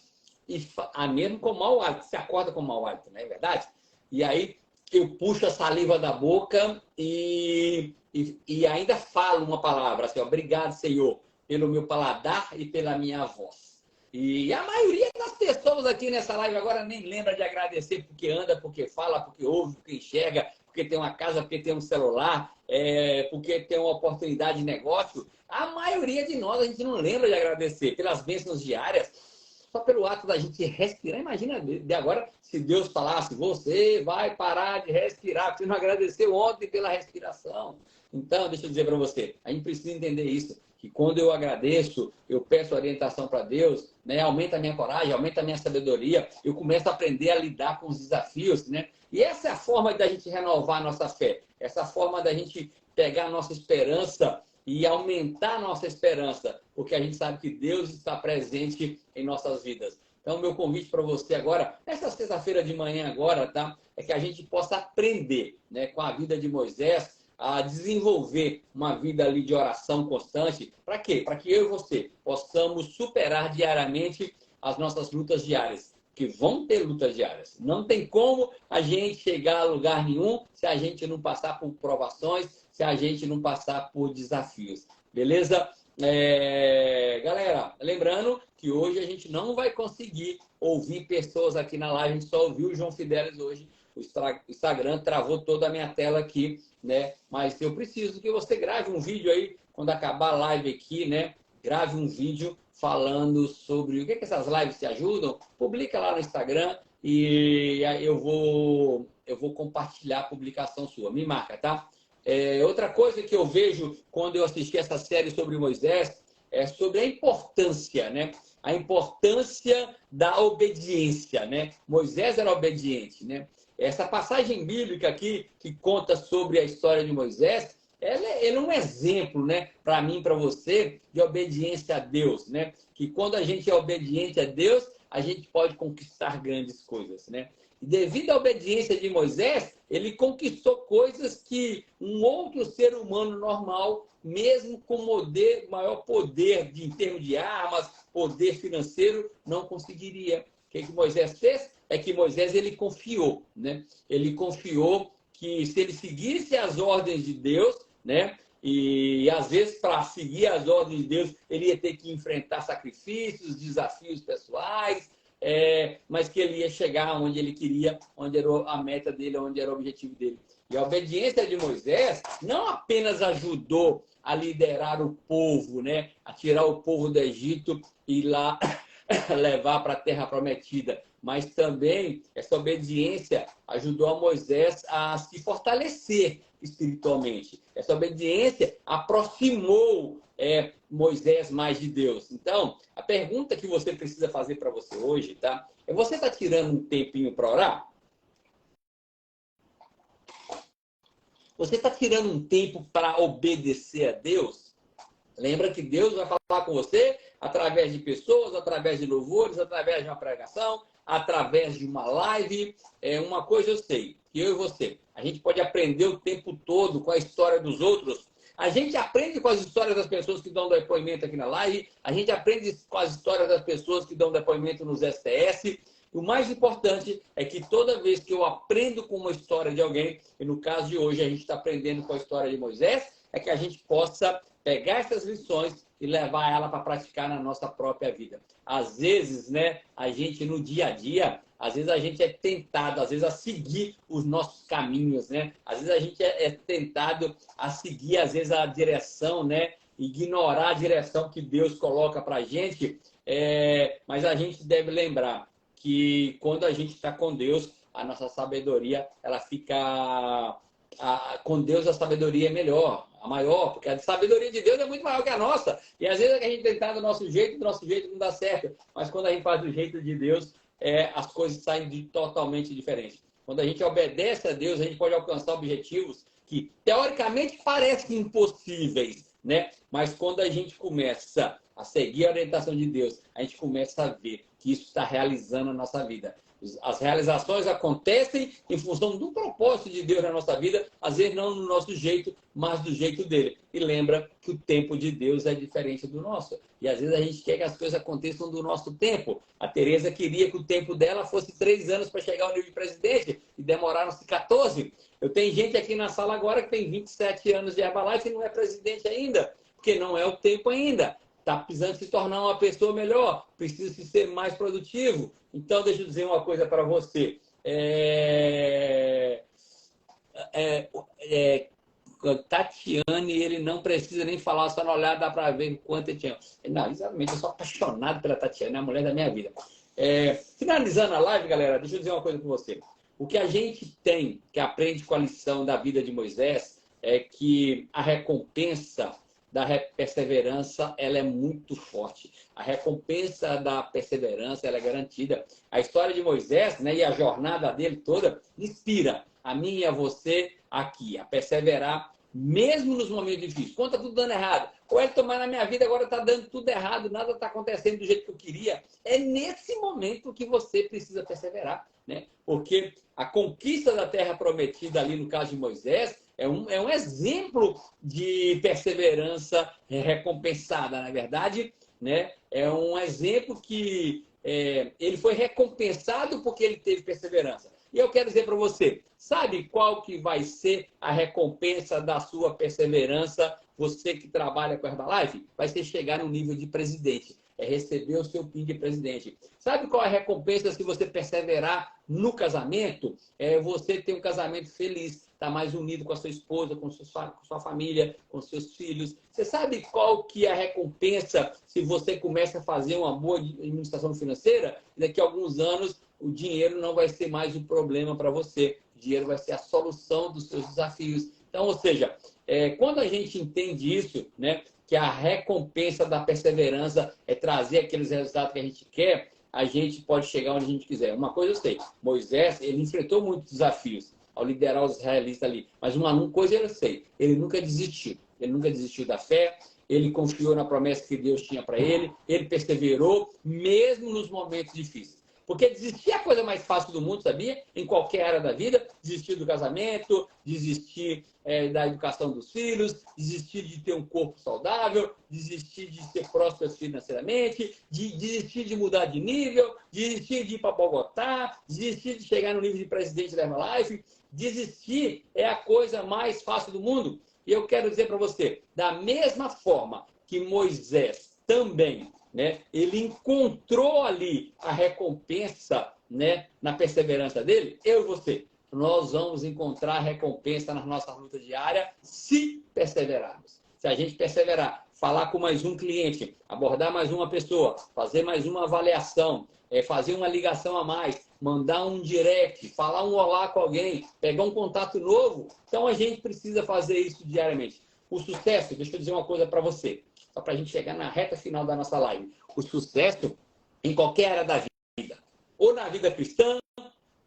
e mesmo com mau hálito. Você acorda com mau hálito, não é verdade? E aí eu puxo a saliva da boca e ainda falo uma palavra, assim, obrigado, Senhor, pelo meu paladar e pela minha voz. E a maioria das pessoas aqui nessa live agora nem lembra de agradecer porque anda, porque fala, porque ouve, porque enxerga, porque tem uma casa, porque tem um celular, porque tem uma oportunidade de negócio. A maioria de nós, a gente não lembra de agradecer pelas bênçãos diárias, só pelo ato da gente respirar. Imagina de agora se Deus falasse, você vai parar de respirar, porque você não agradeceu ontem pela respiração. Então, deixa eu dizer para você, a gente precisa entender isso, que quando eu agradeço, eu peço orientação para Deus, né, aumenta a minha coragem, aumenta a minha sabedoria, eu começo a aprender a lidar com os desafios, né? E essa é a forma da gente renovar a nossa fé, essa forma da gente pegar a nossa esperança e aumentar a nossa esperança, porque a gente sabe que Deus está presente em nossas vidas. Então, meu convite para você agora, nessa sexta-feira de manhã agora, tá? É que a gente possa aprender, né, com a vida de Moisés, a desenvolver uma vida ali de oração constante. Para quê? Para que eu e você possamos superar diariamente as nossas lutas diárias. Que vão ter lutas diárias. Não tem como a gente chegar a lugar nenhum se a gente não passar por provações, se a gente não passar por desafios. Beleza? Galera, lembrando que hoje a gente não vai conseguir ouvir pessoas aqui na live, a gente só ouviu o João Fidelis hoje. O Instagram travou toda a minha tela aqui, né? Mas eu preciso que você grave um vídeo aí, quando acabar a live aqui, né? Grave um vídeo falando sobre o que essas lives te ajudam. Publica lá no Instagram e eu vou compartilhar a publicação sua. Me marca, tá? Outra coisa que eu vejo quando eu assisti essa série sobre Moisés é sobre a importância, né? A importância da obediência, né? Moisés era obediente, né? Essa passagem bíblica aqui, que conta sobre a história de Moisés, ele é um exemplo, né, para mim e para você, de obediência a Deus, né? Que quando a gente é obediente a Deus, a gente pode conquistar grandes coisas, né? E devido à obediência de Moisés, ele conquistou coisas que um outro ser humano normal, mesmo com maior poder em termos de armas, poder financeiro, não conseguiria. O que Moisés fez? É que Moisés ele confiou, né? Ele confiou que se ele seguisse as ordens de Deus, né? E às vezes para seguir as ordens de Deus ele ia ter que enfrentar sacrifícios, desafios pessoais, mas que ele ia chegar onde ele queria, onde era a meta dele, onde era o objetivo dele. E a obediência de Moisés não apenas ajudou a liderar o povo, né? A tirar o povo do Egito e ir lá levar para a terra prometida, mas também essa obediência ajudou a Moisés a se fortalecer espiritualmente. Essa obediência aproximou Moisés mais de Deus. Então, a pergunta que você precisa fazer para você hoje, tá? Você está tirando um tempinho para orar? Você está tirando um tempo para obedecer a Deus? Lembra que Deus vai falar com você através de pessoas, através de louvores, através de uma pregação, através de uma live. Uma coisa eu sei, que eu e você, a gente pode aprender o tempo todo com a história dos outros. A gente aprende com as histórias das pessoas que dão depoimento aqui na live, a gente aprende com as histórias das pessoas que dão depoimento nos STS. O mais importante é que toda vez que eu aprendo com uma história de alguém, e no caso de hoje a gente está aprendendo com a história de Moisés, é que a gente possa pegar essas lições e levar ela para praticar na nossa própria vida. Às vezes, né, a gente no dia a dia, às vezes a gente é tentado, às vezes, a seguir os nossos caminhos, né? Às vezes a gente é tentado a seguir, às vezes, a direção, né? Ignorar a direção que Deus coloca para a gente, mas a gente deve lembrar que quando a gente está com Deus, a nossa sabedoria, ela fica... com Deus a sabedoria é melhor, a maior, porque a sabedoria de Deus é muito maior que a nossa. E às vezes a gente tenta do nosso jeito não dá certo. Mas quando a gente faz do jeito de Deus, as coisas saem totalmente diferentes. Quando a gente obedece a Deus, a gente pode alcançar objetivos que teoricamente parecem impossíveis, né? Mas quando a gente começa a seguir a orientação de Deus, a gente começa a ver que isso está realizando a nossa vida. As realizações acontecem em função do propósito de Deus na nossa vida, às vezes não no nosso jeito, mas do jeito dele. E lembra que o tempo de Deus é diferente do nosso. E às vezes a gente quer que as coisas aconteçam do nosso tempo. A Tereza queria que o tempo dela fosse 3 anos para chegar ao nível de presidente e demoraram-se 14. Eu tenho gente aqui na sala agora que tem 27 anos de Herbalife e não é presidente ainda, porque não é o tempo ainda. Está precisando se tornar uma pessoa melhor, precisa ser mais produtivo. Então, deixa eu dizer uma coisa para você. Tatiane, ele não precisa nem falar, só no olhar dá para ver quanto ele tinha. Não, exatamente, eu sou apaixonado pela Tatiane, é a mulher da minha vida. Finalizando a live, galera, deixa eu dizer uma coisa para você. O que a gente tem, que aprende com a lição da vida de Moisés, é que a recompensa da perseverança, ela é muito forte. A recompensa da perseverança, ela é garantida. A história de Moisés, né, e a jornada dele toda inspira a mim e a você aqui, a perseverar mesmo nos momentos difíceis. Quando está tudo dando errado. O Elton, mas na minha vida agora está dando tudo errado, nada está acontecendo do jeito que eu queria. É nesse momento que você precisa perseverar, né? Porque a conquista da terra prometida ali no caso de Moisés é um exemplo de perseverança recompensada, na verdade, né? É um exemplo que ele foi recompensado porque ele teve perseverança. E eu quero dizer para você, sabe qual que vai ser a recompensa da sua perseverança? Você que trabalha com Herbalife, vai ser chegar no nível de presidente. É receber o seu PIN de presidente. Sabe qual é a recompensa se você perseverar no casamento? É você ter um casamento feliz, estar mais unido com a sua esposa, com sua família, com seus filhos. Você sabe qual que é a recompensa se você começa a fazer uma boa administração financeira? Daqui a alguns anos, o dinheiro não vai ser mais o problema para você. O dinheiro vai ser a solução dos seus desafios. Então, ou seja, quando a gente entende isso, né, que a recompensa da perseverança é trazer aqueles resultados que a gente quer, a gente pode chegar onde a gente quiser. Uma coisa eu sei, Moisés, ele enfrentou muitos desafios ao liderar os israelitas ali, mas uma coisa eu sei, ele nunca desistiu. Ele nunca desistiu da fé, ele confiou na promessa que Deus tinha para ele perseverou, mesmo nos momentos difíceis. Porque desistir é a coisa mais fácil do mundo, sabia? Em qualquer área da vida. Desistir do casamento, desistir da educação dos filhos, desistir de ter um corpo saudável, desistir de ser próspero financeiramente, desistir de mudar de nível, desistir de ir para Bogotá, desistir de chegar no nível de presidente da Herbalife. Desistir é a coisa mais fácil do mundo. E eu quero dizer para você, da mesma forma que Moisés também, né, ele encontrou ali a recompensa, né, na perseverança dele, eu e você, nós vamos encontrar a recompensa na nossa luta diária se perseverarmos. Se a gente perseverar, falar com mais um cliente, abordar mais uma pessoa, fazer mais uma avaliação, fazer uma ligação a mais, mandar um direct, falar um olá com alguém, pegar um contato novo, então a gente precisa fazer isso diariamente. O sucesso, deixa eu dizer uma coisa para você, só para a gente chegar na reta final da nossa live. O sucesso em qualquer área da vida, ou na vida cristã,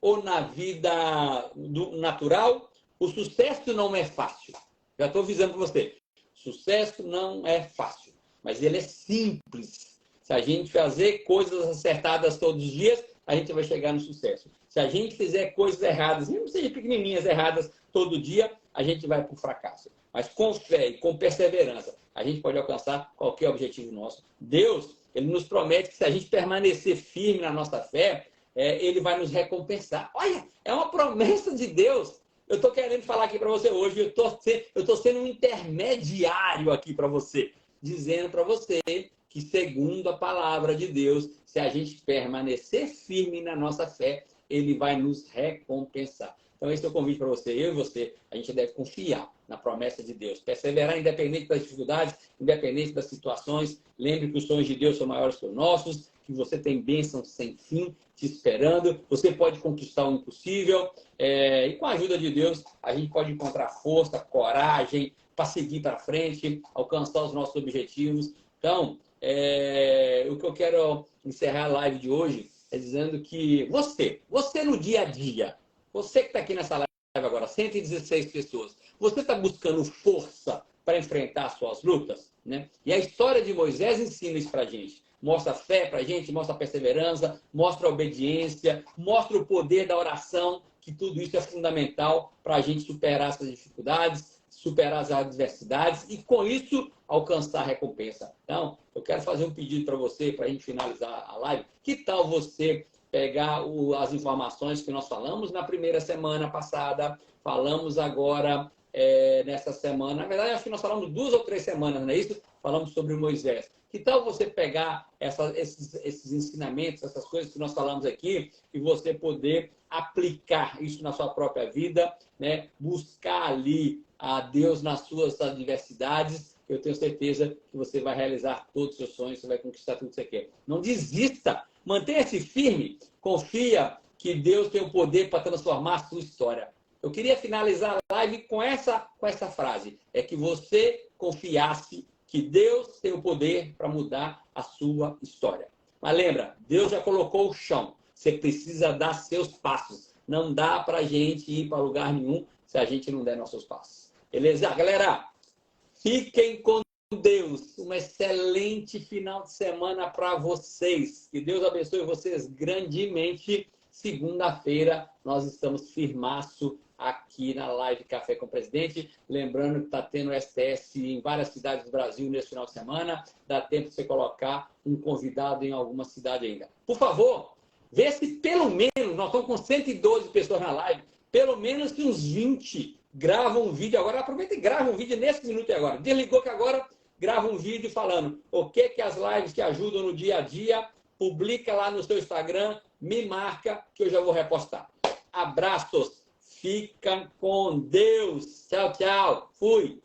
ou na vida natural, o sucesso não é fácil. Já estou avisando para você. Sucesso não é fácil, mas ele é simples. Se a gente fazer coisas acertadas todos os dias, a gente vai chegar no sucesso. Se a gente fizer coisas erradas, mesmo que sejam pequenininhas erradas todo dia, a gente vai para o fracasso. Mas com fé e com perseverança, a gente pode alcançar qualquer objetivo nosso. Deus, ele nos promete que se a gente permanecer firme na nossa fé, ele vai nos recompensar. Olha, é uma promessa de Deus. Eu estou querendo falar aqui para você hoje, eu estou sendo um intermediário aqui para você, dizendo para você que, segundo a palavra de Deus, se a gente permanecer firme na nossa fé, ele vai nos recompensar. Então, esse é o convite para você. Eu e você, a gente deve confiar na promessa de Deus. Perseverar independente das dificuldades, independente das situações. Lembre que os sonhos de Deus são maiores que os nossos, que você tem bênçãos sem fim te esperando. Você pode conquistar o impossível. E com a ajuda de Deus, a gente pode encontrar força, coragem para seguir para frente, alcançar os nossos objetivos. Então, o que eu quero encerrar a live de hoje é dizendo que você no dia a dia, você que está aqui nessa live agora, 116 pessoas, você está buscando força para enfrentar suas lutas, né? E a história de Moisés ensina isso para a gente. Mostra a fé para a gente, mostra a perseverança, mostra a obediência, mostra o poder da oração, que tudo isso é fundamental para a gente superar essas dificuldades, superar as adversidades e, com isso, alcançar a recompensa. Então, eu quero fazer um pedido para você, para a gente finalizar a live. Que tal você pegar as informações que nós falamos na primeira semana passada, falamos agora nessa semana. Na verdade, acho que nós falamos 2 ou 3 semanas, não é isso? Falamos sobre Moisés. Que tal você pegar esses ensinamentos, essas coisas que nós falamos aqui, e você poder aplicar isso na sua própria vida, né? Buscar ali a Deus nas suas adversidades. Eu tenho certeza que você vai realizar todos os seus sonhos, você vai conquistar tudo que você quer. Não desista, mantenha-se firme, confia que Deus tem o poder para transformar a sua história. Eu queria finalizar a live com essa frase, é que você confiasse que Deus tem o poder para mudar a sua história. Mas lembra, Deus já colocou o chão, você precisa dar seus passos. Não dá para a gente ir para lugar nenhum se a gente não der nossos passos. Beleza? Galera, fiquem com Deus. Um excelente final de semana para vocês. Que Deus abençoe vocês grandemente. Segunda-feira nós estamos firmaço aqui na live Café com o Presidente. Lembrando que está tendo STS em várias cidades do Brasil nesse final de semana. Dá tempo de você colocar um convidado em alguma cidade ainda. Por favor, vê se pelo menos, nós estamos com 112 pessoas na live, pelo menos que uns 20 gravam um vídeo agora. Aproveita e grava um vídeo nesse minuto agora. Desligou que agora grava um vídeo falando o que as lives que ajudam no dia a dia. Publica lá no seu Instagram, me marca que eu já vou repostar. Abraços, fica com Deus. Tchau, tchau. Fui.